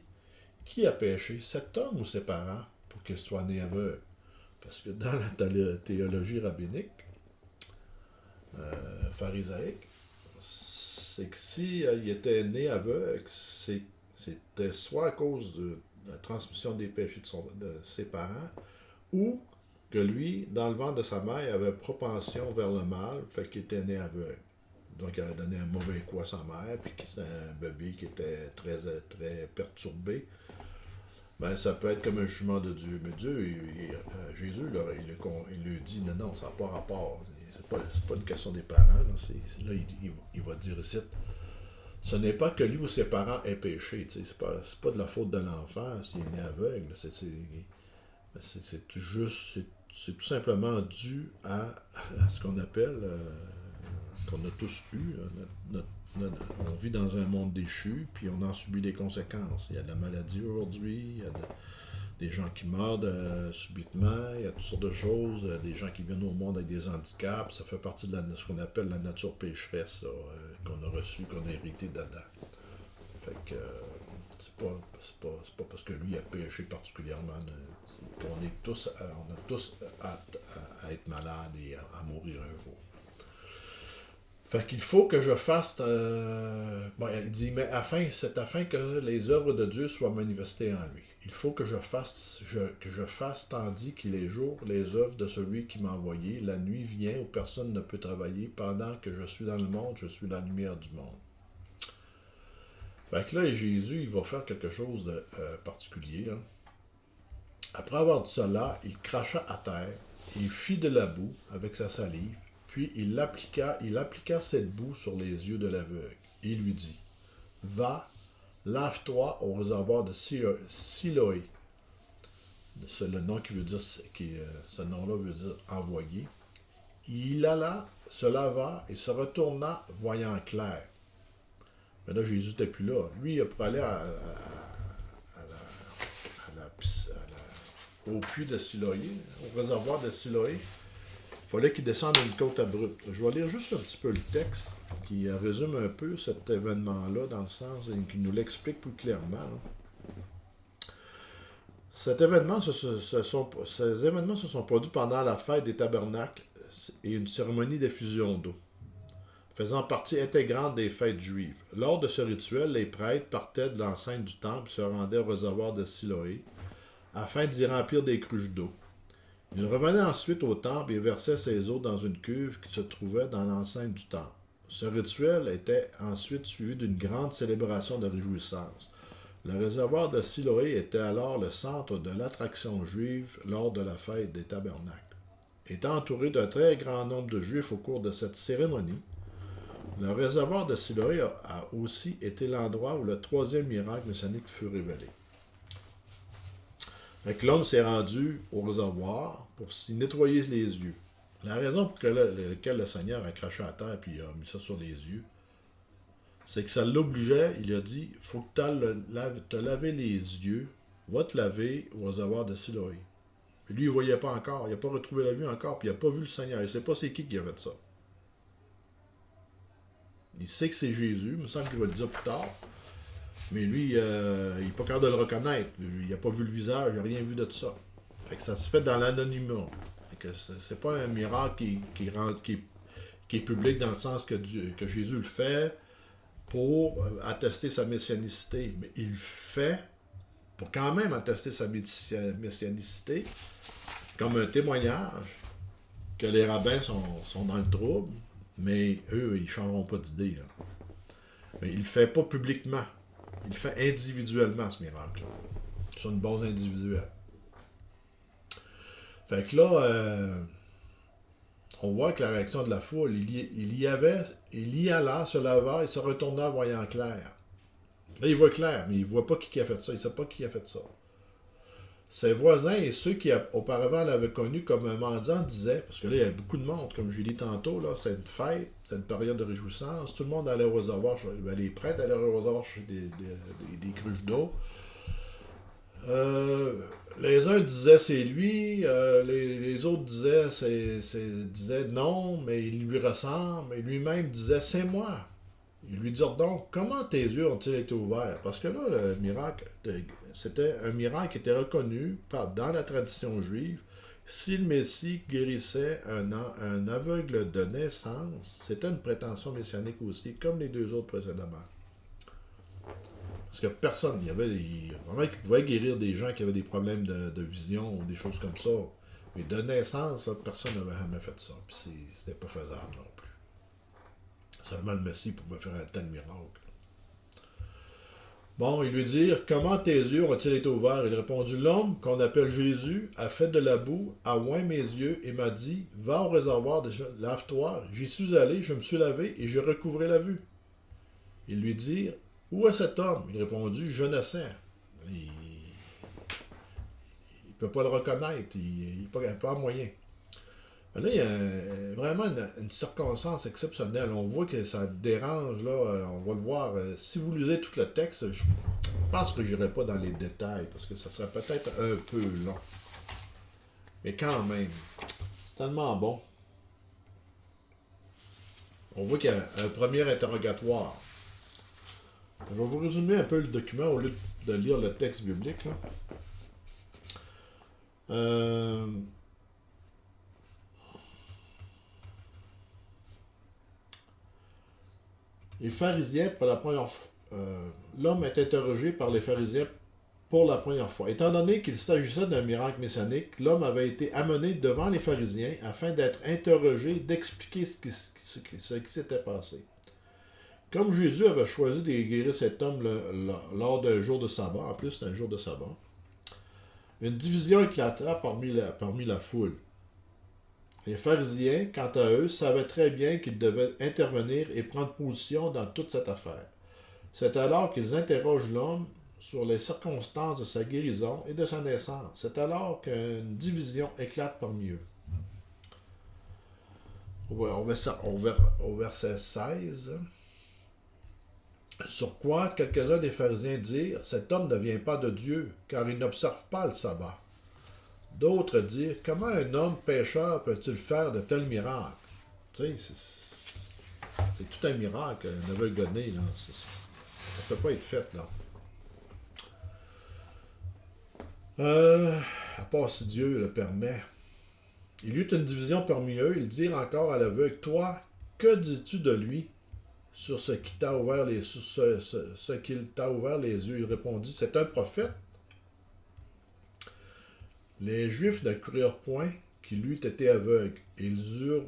qui a péché, cet homme ou ses parents, pour qu'il soit né aveugle? Parce que dans la théologie rabbinique, pharisaïque, c'est que s'il était né aveugle, c'était soit à cause de la transmission des péchés de ses parents, ou que lui, dans le ventre de sa mère, il avait propension vers le mal, fait qu'il était né aveugle. Donc, il avait donné un mauvais coup à sa mère, puis que c'était un bébé qui était très, très perturbé. Ben, ça peut être comme un jugement de Dieu. Mais Dieu, Jésus, là, il lui dit, non, ça n'a pas rapport. C'est pas une question des parents. Là, il va dire ici, ce n'est pas que lui ou ses parents aient péché. C'est pas de la faute de l'enfant s'il est né aveugle. C'est tout simplement dû à ce qu'on appelle, qu'on a tous eu, on vit dans un monde déchu, puis on en subit des conséquences. Il y a de la maladie aujourd'hui, il y a des gens qui meurent subitement, il y a toutes sortes de choses, des gens qui viennent au monde avec des handicaps. Ça fait partie de ce qu'on appelle la nature pécheresse, qu'on a reçu, qu'on a hérité dedans. Fait que c'est pas parce que lui a péché particulièrement, qu'on est tous, on a tous à être malade et à mourir un jour. Fait qu'il faut que je fasse. Il dit, mais c'est afin que les œuvres de Dieu soient manifestées en lui. Il faut que je fasse tandis qu'il est jour les œuvres de celui qui m'a envoyé. La nuit vient où personne ne peut travailler. Pendant que je suis dans le monde, je suis la lumière du monde. Fait que là, Jésus, il va faire quelque chose de particulier. Là. Après avoir dit cela, il cracha à terre, il fit de la boue avec sa salive, puis il appliqua cette boue sur les yeux de l'aveugle. Il lui dit, va, lave-toi au réservoir de Siloé. C'est le nom qui veut dire, ce nom-là veut dire envoyé. Il alla, se lava et se retourna, voyant clair. Mais là, Jésus n'était plus là. Lui, pour aller au puits de Siloé, au réservoir de Siloé, il fallait qu'il descende une côte abrupte. Je vais lire juste un petit peu le texte qui résume un peu cet événement-là, dans le sens et qui nous l'explique plus clairement. Là. Ces événements se sont produits pendant la fête des tabernacles et une cérémonie d'effusion d'eau, faisant partie intégrante des fêtes juives. Lors de ce rituel, les prêtres partaient de l'enceinte du temple et se rendaient au réservoir de Siloé afin d'y remplir des cruches d'eau. Il revenait ensuite au temple et versait ses eaux dans une cuve qui se trouvait dans l'enceinte du temple. Ce rituel était ensuite suivi d'une grande célébration de réjouissance. Le réservoir de Siloé était alors le centre de l'attraction juive lors de la fête des tabernacles. Étant entouré d'un très grand nombre de juifs au cours de cette cérémonie, le réservoir de Siloé a aussi été l'endroit où le troisième miracle messianique fut révélé. Fait l'homme s'est rendu au réservoir pour s'y nettoyer les yeux. La raison pour laquelle le Seigneur a craché à terre et a mis ça sur les yeux, c'est que ça l'obligeait, il a dit, il faut que tu te laver les yeux, va te laver au réservoir de Siloé. Puis lui, il ne voyait pas encore, il n'a pas retrouvé la vue encore, puis il n'a pas vu le Seigneur. Il ne sait pas c'est qui a fait ça. Il sait que c'est Jésus, il me semble qu'il va le dire plus tard. Mais lui, il n'est pas capable de le reconnaître. Il n'a pas vu le visage, il n'a rien vu de tout ça. Fait que ça se fait dans l'anonymat. C'est pas un miracle qui est public dans le sens que Jésus le fait pour attester sa messianicité. Mais il le fait pour quand même attester sa messianicité comme un témoignage que les rabbins sont dans le trouble, Mais eux, ils ne changeront pas d'idée. Là. Mais il ne le fait pas publiquement. Il le fait individuellement, ce miracle-là. Sur une base individuelle. Fait que là, on voit que la réaction de la foule, il y alla, se leva et se retourna voyant clair. Là, il voit clair, mais il ne voit pas qui a fait ça. Il ne sait pas qui a fait ça. Ses voisins et ceux qui auparavant l'avaient connu comme un mendiant disaient, parce que là, il y a beaucoup de monde, comme je l'ai dit tantôt, là, c'est une fête, c'est une période de réjouissance, tout le monde allait au réservoir, les prêtres allaient au réservoir chercher des cruches d'eau. Les uns disaient c'est lui, les autres disaient non, mais il lui ressemble, et lui-même disait c'est moi. Ils lui dirent donc, comment tes yeux ont-ils été ouverts? Parce que là, le miracle, c'était un miracle qui était reconnu dans la tradition juive. Si le Messie guérissait un aveugle de naissance, c'était une prétention messianique aussi, comme les deux autres précédemment. Parce que personne, vraiment qui pouvait guérir des gens qui avaient des problèmes de vision ou des choses comme ça. Mais de naissance, ça, personne n'avait jamais fait ça. Puis c'était pas faisable non plus. Seulement le Messie pouvait faire un tel miracle. Bon, ils lui dirent, comment tes yeux ont-ils été ouverts? Il répondit, l'homme qu'on appelle Jésus a fait de la boue, a oint mes yeux et m'a dit, va au réservoir, lave-toi. J'y suis allé, je me suis lavé et j'ai recouvré la vue. Ils lui dirent, où est cet homme? Il répondit, je ne sais. Il ne peut pas le reconnaître, il n'a pas moyen. Là, il y a vraiment une circonstance exceptionnelle. On voit que ça dérange, là, on va le voir. Si vous lisez tout le texte, je pense que je n'irai pas dans les détails, parce que ça serait peut-être un peu long. Mais quand même, c'est tellement bon. On voit qu'il y a un premier interrogatoire. Je vais vous résumer un peu le document au lieu de lire le texte biblique. Là. Les pharisiens, pour la première fois, l'homme est interrogé par les pharisiens pour la première fois. Étant donné qu'il s'agissait d'un miracle messianique, l'homme avait été amené devant les pharisiens afin d'être interrogé, d'expliquer ce qui s'était passé. Comme Jésus avait choisi de guérir cet homme lors d'un jour de sabbat, en plus c'est un jour de sabbat, une division éclata parmi la foule. Les pharisiens, quant à eux, savaient très bien qu'ils devaient intervenir et prendre position dans toute cette affaire. C'est alors qu'ils interrogent l'homme sur les circonstances de sa guérison et de sa naissance. C'est alors qu'une division éclate parmi eux. Au verset 16. Sur quoi quelques-uns des pharisiens dirent, cet homme ne vient pas de Dieu, car il n'observe pas le sabbat. D'autres dirent, comment un homme pécheur peut-il faire de tels miracles? Tu sais, c'est tout un miracle, un aveugle né, là. Ça ne peut pas être fait, là. À part si Dieu le permet. Il y eut une division parmi eux, ils dirent encore à l'aveugle, toi, que dis-tu de lui sur ce qu'il t'a ouvert les yeux? Il répondit, c'est un prophète. Les Juifs ne crurent point qu'il eût été aveugle. Ils eurent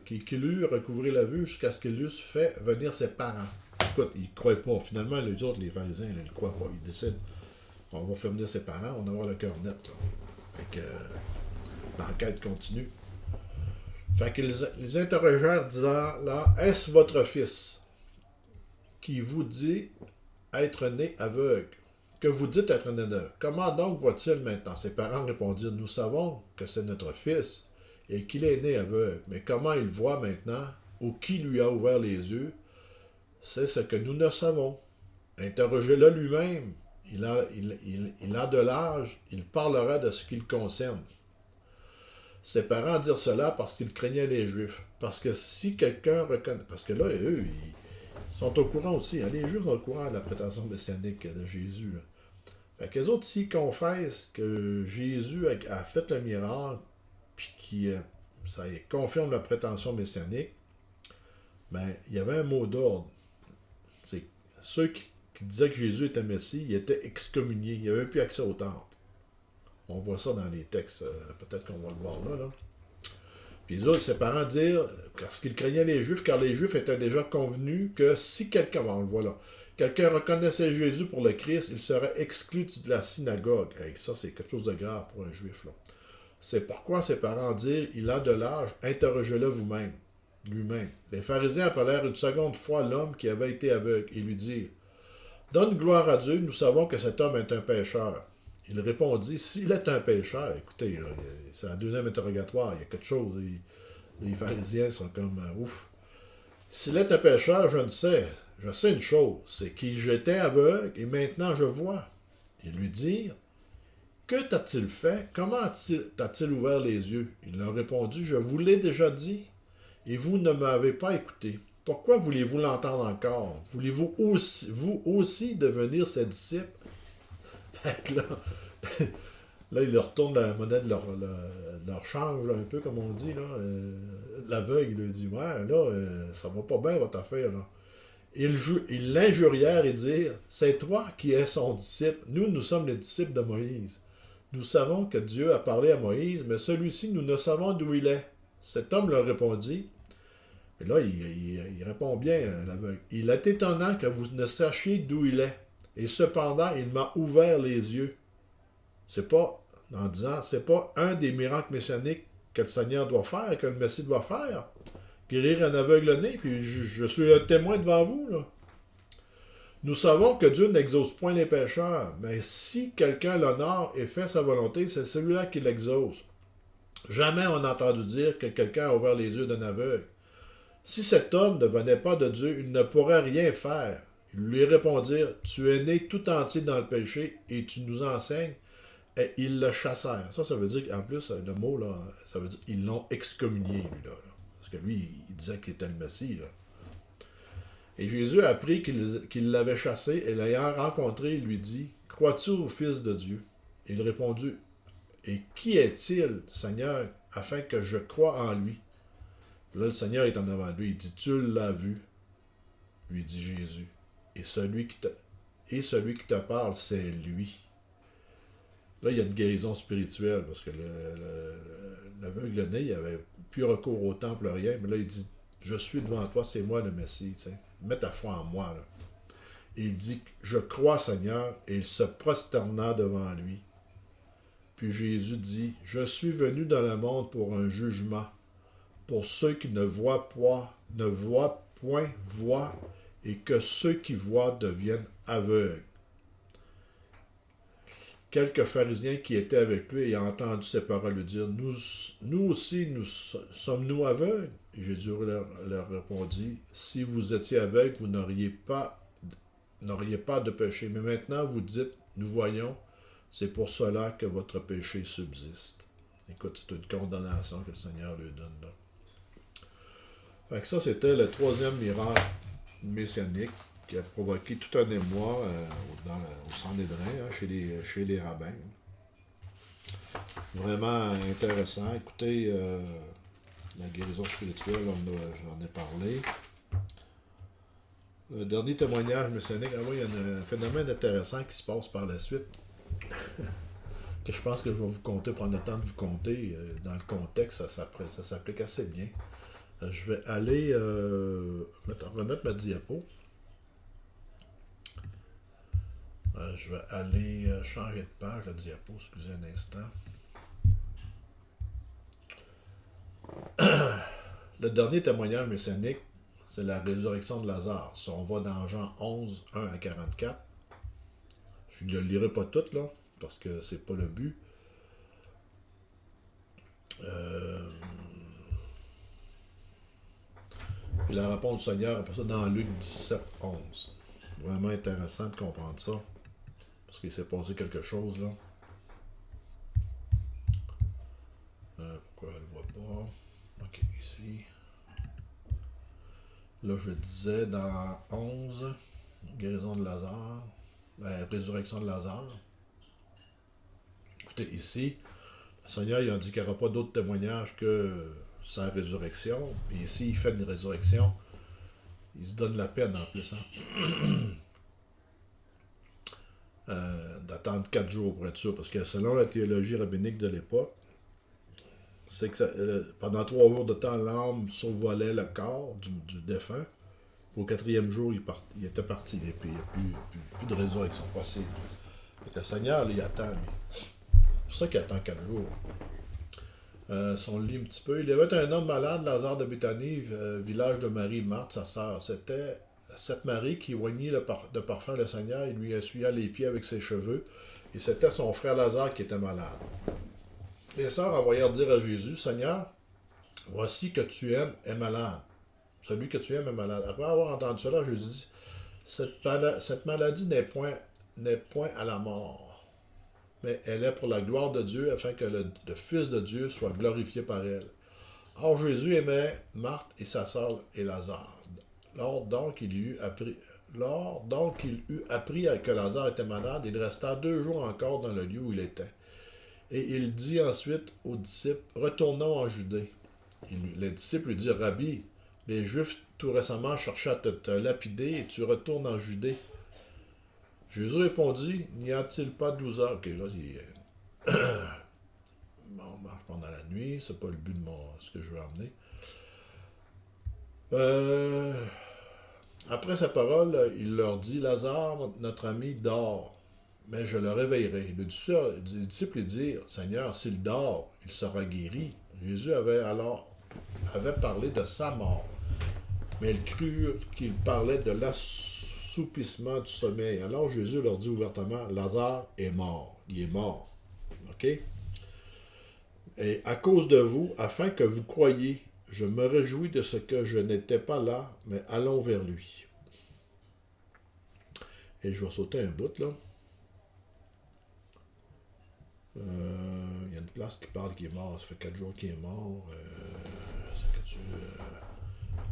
qu'il eût recouvré la vue jusqu'à ce qu'ils eussent fait venir ses parents. Écoute, ils ne croient pas. Finalement, les autres, les pharisiens, ils ne croient pas. Ils décident, on va faire venir ses parents, on va avoir le cœur net. Là. Fait que l'enquête continue. Fait qu'ils les interrogèrent disant, là, est-ce votre fils qui vous dit être né aveugle? Que vous dites être né aveugle. Comment donc voit-il maintenant? Ses parents répondirent, nous savons que c'est notre fils et qu'il est né aveugle. Mais comment il voit maintenant ou qui lui a ouvert les yeux? C'est ce que nous ne savons. Interrogez-le lui-même. Il a de l'âge, il parlera de ce qui le concerne. Ses parents dirent cela parce qu'ils craignaient les Juifs. Parce que si quelqu'un reconnaît... Parce que là, eux, ils sont au courant aussi. Hein, les Juifs sont au courant de la prétention messianique de Jésus. Là. Fait qu'eux autres, s'ils confessent que Jésus a fait le miracle, puis ça confirme la prétention messianique, ben, il y avait un mot d'ordre. C'est ceux qui disaient que Jésus était Messie, ils étaient excommuniés. Ils n'avaient plus accès au temple. On voit ça dans les textes. Peut-être qu'on va le voir là. Puis les autres, ses parents dirent, parce qu'ils craignaient les Juifs, car les Juifs étaient déjà convenus que si quelqu'un, on le voit là, quelqu'un reconnaissait Jésus pour le Christ, il serait exclu de la synagogue. Hey, ça, c'est quelque chose de grave pour un Juif, là. C'est pourquoi ses parents dirent, il a de l'âge, interrogez-le vous-même, lui-même. Les pharisiens appelèrent une seconde fois l'homme qui avait été aveugle et lui dirent, donne gloire à Dieu, nous savons que cet homme est un pécheur. Il répondit, s'il est un pécheur, écoutez, là, c'est un deuxième interrogatoire, il y a quelque chose. Les pharisiens sont comme, ouf. S'il est un pécheur, je ne sais. Je sais une chose, c'est que j'étais aveugle et maintenant je vois. Ils lui dirent, que t'a-t-il fait? Comment t'a-t-il ouvert les yeux? Il leur répondit, je vous l'ai déjà dit et vous ne m'avez pas écouté. Pourquoi voulez-vous l'entendre encore? Voulez-vous aussi, vous aussi devenir ses disciples? Fait que là, là, ils leur retournent la monnaie de leur change, là, un peu comme on dit. Là. L'aveugle, il lui dit, ouais, là, ça va pas bien votre affaire. Là. Ils l'injurièrent et dirent, c'est toi qui es son disciple. Nous sommes les disciples de Moïse. Nous savons que Dieu a parlé à Moïse, mais celui-ci, nous ne savons d'où il est. Cet homme leur répondit, et là, il répond bien, l'aveugle. Il est étonnant que vous ne sachiez d'où il est. Et cependant, il m'a ouvert les yeux. C'est pas, en disant, c'est pas un des miracles messianiques que le Seigneur doit faire, que le Messie doit faire. Guérir un aveugle-né, puis je suis un témoin devant vous, là. Nous savons que Dieu n'exauce point les pécheurs, mais si quelqu'un l'honore et fait sa volonté, c'est celui-là qui l'exauce. Jamais on n'a entendu dire que quelqu'un a ouvert les yeux d'un aveugle. Si cet homme ne venait pas de Dieu, il ne pourrait rien faire. Ils lui répondirent, tu es né tout entier dans le péché et tu nous enseignes. Et ils le chassèrent. Ça veut dire qu'en plus, le mot, là, ça veut dire qu'ils l'ont excommunié, lui, là. Parce que lui, il disait qu'il était le Messie, là. Et Jésus a appris qu'il l'avait chassé, et l'ayant rencontré, il lui dit, crois-tu au Fils de Dieu? Et il répondit, et qui est-il, Seigneur, afin que je croie en lui? Là, le Seigneur est en avant de lui, il dit, tu l'as vu, lui dit Jésus. Et celui qui te parle, c'est lui. Là, il y a une guérison spirituelle, parce que l'aveugle-né, il n'avait plus recours au temple, rien, mais là, il dit, je suis devant toi, c'est moi le Messie, tu sais. Mets ta foi en moi, là. Et il dit, je crois, Seigneur, et il se prosterna devant lui. Puis Jésus dit, je suis venu dans le monde pour un jugement, pour ceux qui ne voient point, voient, et que ceux qui voient deviennent aveugles. Quelques pharisiens qui étaient avec lui ayant entendu ces paroles lui dire, nous aussi, sommes-nous aveugles? Et Jésus leur répondit, si vous étiez aveugles, vous n'auriez pas de péché. Mais maintenant, vous dites, nous voyons, c'est pour cela que votre péché subsiste. Écoute, c'est une condamnation que le Seigneur lui donne là. Fait que ça, c'était le troisième miracle messianique qui a provoqué tout un émoi au Sanhédrin, hein, chez les rabbins. Vraiment intéressant. Écoutez, la guérison spirituelle, j'en ai parlé. Le dernier témoignage messianique, il y a un phénomène intéressant qui se passe par la suite, que je pense que je vais vous compter, prendre le temps de vous compter. Dans le contexte, ça s'applique assez bien. Je vais aller remettre ma diapo. Je vais aller changer de page, la diapo, excusez un instant. Le dernier témoignage messianique, c'est la résurrection de Lazare. Si on va dans Jean 11, 1 à 44, je ne le lirai pas tout, là, parce que c'est pas le but. Puis la réponse du Seigneur, après ça, dans Luc 17, 11. Vraiment intéressant de comprendre ça. Parce qu'il s'est passé quelque chose, là. Pourquoi elle ne voit pas? Ok, ici. Là, je disais dans 11, guérison de Lazare, résurrection de Lazare. Écoutez, ici, le Seigneur il a dit qu'il n'y aura pas d'autre témoignage que sa résurrection. Et ici, il fait une résurrection. Il se donne la peine en plus. D'attendre 4 jours pour être sûr. Parce que selon la théologie rabbinique de l'époque, c'est que pendant 3 jours de temps, l'âme survolait le corps du défunt. Au 4e jour, il était parti. Et puis, il n'y a plus de résurrection possible. Le Seigneur, il attend, lui. C'est pour ça qu'il attend 4 jours. Si on le lit un petit peu, il y avait un homme malade, Lazare de Béthanie, village de Marie, Marthe, sa sœur. C'était cette Marie qui oignit de parfum le Seigneur et lui essuya les pieds avec ses cheveux. Et c'était son frère Lazare qui était malade. Les sœurs envoyèrent dire à Jésus, Seigneur, voici que tu aimes est malade. Celui que tu aimes est malade. Après avoir entendu cela, Jésus dit, cette maladie n'est point à la mort, mais elle est pour la gloire de Dieu, afin que le Fils de Dieu soit glorifié par elle. Or Jésus aimait Marthe et sa sœur et Lazare. Lors donc il eut appris que Lazare était malade, il resta 2 jours encore dans le lieu où il était. Et il dit ensuite aux disciples, retournons en Judée. Les disciples lui dirent, Rabbi, les Juifs tout récemment cherchaient à te lapider et tu retournes en Judée. Jésus répondit, n'y a-t-il pas 12 heures? Ok, là, on marche pendant la nuit, c'est pas le but de ce que je veux emmener. Après sa parole, il leur dit, Lazare, notre ami, dort, mais je le réveillerai. Les disciples lui dirent, Seigneur, s'il dort, il sera guéri. Jésus avait parlé de sa mort, mais ils crurent qu'il parlait de l'assoupissement du sommeil. Alors Jésus leur dit ouvertement, Lazare est mort. Il est mort. OK? Et à cause de vous, afin que vous croyiez, je me réjouis de ce que je n'étais pas là, mais allons vers lui. Et je vais sauter un bout, là. Il y a une place qui parle qu'il est mort. Ça fait 4 jours qu'il est mort.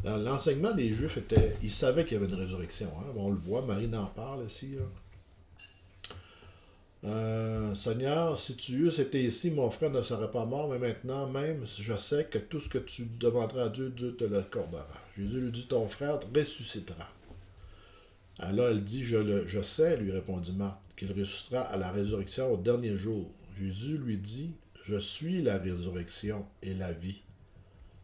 L'enseignement des Juifs était... Ils savaient qu'il y avait une résurrection. Hein? On le voit, Marie en parle ici. Seigneur, si tu eusses été ici, mon frère ne serait pas mort, mais maintenant même, je sais que tout ce que tu demanderas à Dieu, Dieu te l'accordera. Jésus lui dit, ton frère ressuscitera. Alors elle dit, je sais, lui répondit Marthe, qu'il ressuscitera à la résurrection au dernier jour. Jésus lui dit, je suis la résurrection et la vie.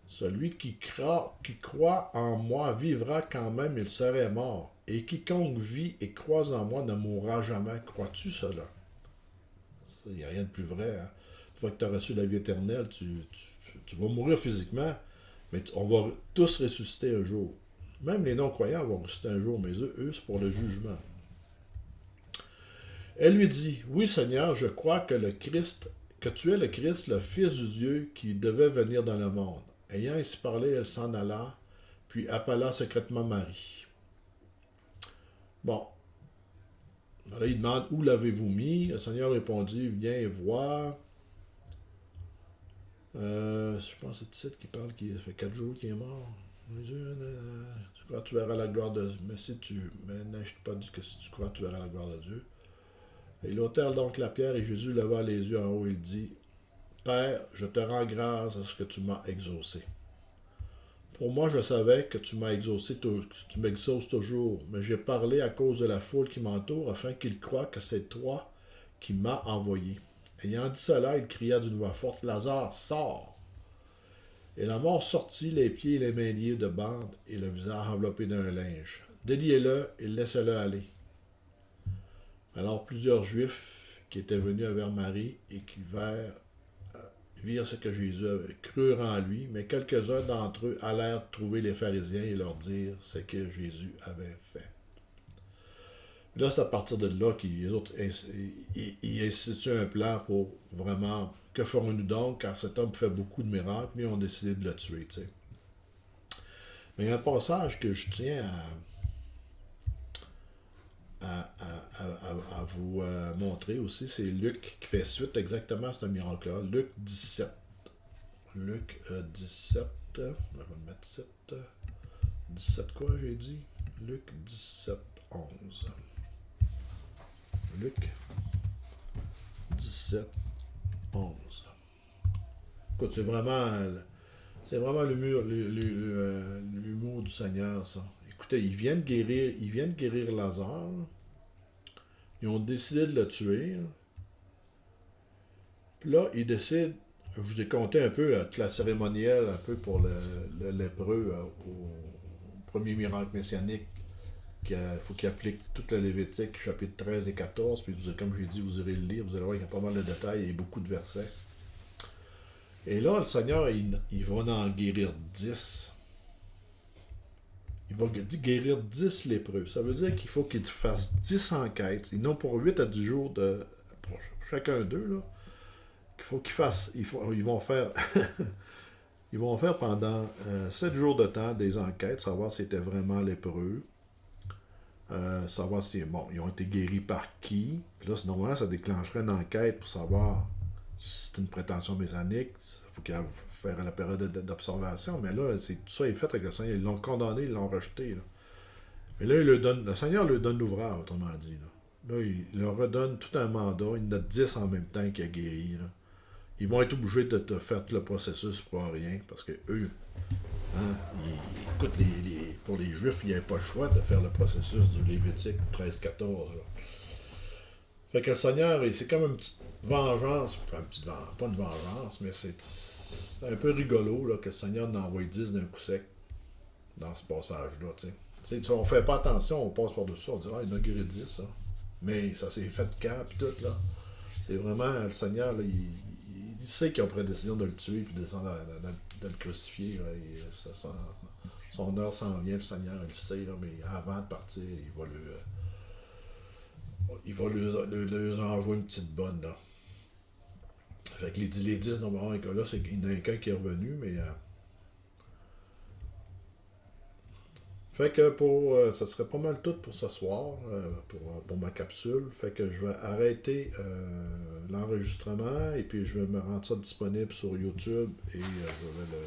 Celui qui croit en moi vivra quand même, il serait mort. Et quiconque vit et croit en moi ne mourra jamais. Crois-tu cela? Il n'y a rien de plus vrai. Hein? Une fois que tu as reçu la vie éternelle, tu vas mourir physiquement, mais on va tous ressusciter un jour. Même les non-croyants vont ressusciter un jour, mais eux, c'est pour le jugement. Elle lui dit, oui Seigneur, je crois que tu es le Christ, le Fils du Dieu qui devait venir dans le monde. Ayant ainsi parlé, elle s'en alla, puis appela secrètement Marie. Bon. Là, il demande, où l'avez-vous mis? Le Seigneur répondit, viens et vois. Je pense que c'est Tite qui parle, qui fait 4 jours qu'il est mort. Tu crois que tu verras la gloire de Dieu. Mais n'ai-je pas dit que si tu crois, tu verras la gloire de Dieu? Et ils ôtèrent donc la pierre et Jésus leva les yeux en haut et il dit, Père, je te rends grâce à ce que tu m'as exaucé. Pour moi, je savais que tu m'as exaucé, tu m'exauces toujours, mais j'ai parlé à cause de la foule qui m'entoure, afin qu'ils croient que c'est toi qui m'as envoyé. Ayant dit cela, il cria d'une voix forte, Lazare, sors! Et la mort sortit, les pieds et les mains liés de bandes, et le visage enveloppé d'un linge. Déliez-le et laissez-le aller. Alors plusieurs Juifs qui étaient venus vers Marie et qui virent ce que Jésus avait, crurent en lui, mais quelques-uns d'entre eux allèrent trouver les pharisiens et leur dire ce que Jésus avait fait. Là, c'est à partir de là qu'ils instituent un plan pour vraiment, que ferons-nous donc, car cet homme fait beaucoup de miracles, mais ils ont décidé de le tuer, tu sais. Mais il y a un passage que je tiens à vous montrer aussi, c'est Luc qui fait suite exactement à ce miracle-là. Luc 17. Luc 17. Je vais le mettre 7. 17 quoi, j'ai dit? Luc 17, 11. Luc 17, 11. Écoute, c'est vraiment l'humour du Seigneur, ça. Écoutez, ils viennent guérir Lazare. Ils ont décidé de le tuer. Puis là, ils décident, Je vous ai conté un peu toute la cérémonielle, un peu pour le lépreux au premier miracle messianique. Il faut qu'il applique toute la Lévitique, chapitre 13 et 14. Puis comme je l'ai dit, vous irez le lire, vous allez voir qu'il y a pas mal de détails et beaucoup de versets. Et là, le Seigneur, il va en guérir 10. Il va guérir 10 lépreux. Ça veut dire qu'il faut qu'il fasse 10 enquêtes, et non pour 8 à 10 jours pour chacun d'eux, là. Qu'il faut qu'ils fassent. Ils vont faire. Ils vont faire pendant 7 jours de temps des enquêtes, savoir s'ils étaient vraiment lépreux, savoir si, bon, ils ont été guéris par qui. Puis là, normalement, ça déclencherait une enquête pour savoir si c'est une prétention messianique. Il faut qu'il y ait faire la période d'observation. Mais là, tout ça est fait avec le Seigneur. Ils l'ont condamné, ils l'ont rejeté. Là. Mais là, le Seigneur leur donne l'ouvrage, autrement dit. Là, il leur redonne tout un mandat. Il en a 10 en même temps qu'il a guéri. Là. Ils vont être obligés de te faire tout le processus pour rien, parce que eux, hein, écoute, pour les Juifs, il n'y avait pas le choix de faire le processus du Lévitique 13-14. Fait que le Seigneur, c'est comme une petite vengeance, pas une vengeance, mais c'est un peu rigolo là, que le Seigneur en envoie 10 d'un coup sec dans ce passage-là. On fait pas attention, on passe par-dessus ça, on dit ah, il en a guéri 10, ça. Mais ça s'est fait quand, puis tout, là. C'est vraiment, le Seigneur, là, il sait qu'ils ont pris la décision de le tuer puis de le crucifier. Là, son heure s'en vient, le Seigneur, il le sait, là, mais avant de partir, il va leur envoyer une petite bonne. Là. Fait que les 10 numéros 1, là, il y en a qu'un qui est revenu, mais. Fait que ça serait pas mal tout pour ce soir, pour ma capsule. Fait que je vais arrêter l'enregistrement et puis je vais me rendre ça disponible sur YouTube et je vais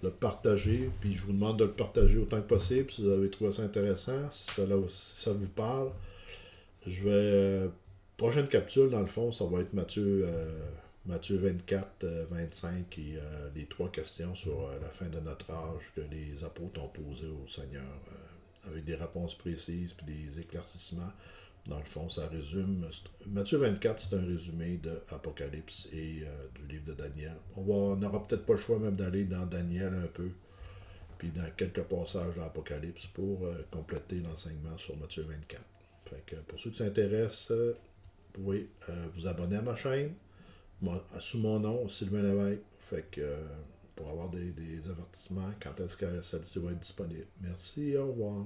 le partager. Puis je vous demande de le partager autant que possible si vous avez trouvé ça intéressant, si ça vous parle. Je vais. Prochaine capsule, dans le fond, ça va être Matthieu 24, 25 et les 3 questions sur la fin de notre âge que les apôtres ont posées au Seigneur avec des réponses précises puis des éclaircissements. Dans le fond, ça résume. Matthieu 24, c'est un résumé de Apocalypse et du livre de Daniel. On n'aura peut-être pas le choix même d'aller dans Daniel un peu, puis dans quelques passages de l'Apocalypse pour compléter l'enseignement sur Matthieu 24. Fait que pour ceux qui s'intéressent, vous pouvez vous abonner à ma chaîne sous mon nom, Sylvain Lévesque. Fait que pour avoir des avertissements quand est-ce que celle-ci va être disponible. Merci, au revoir.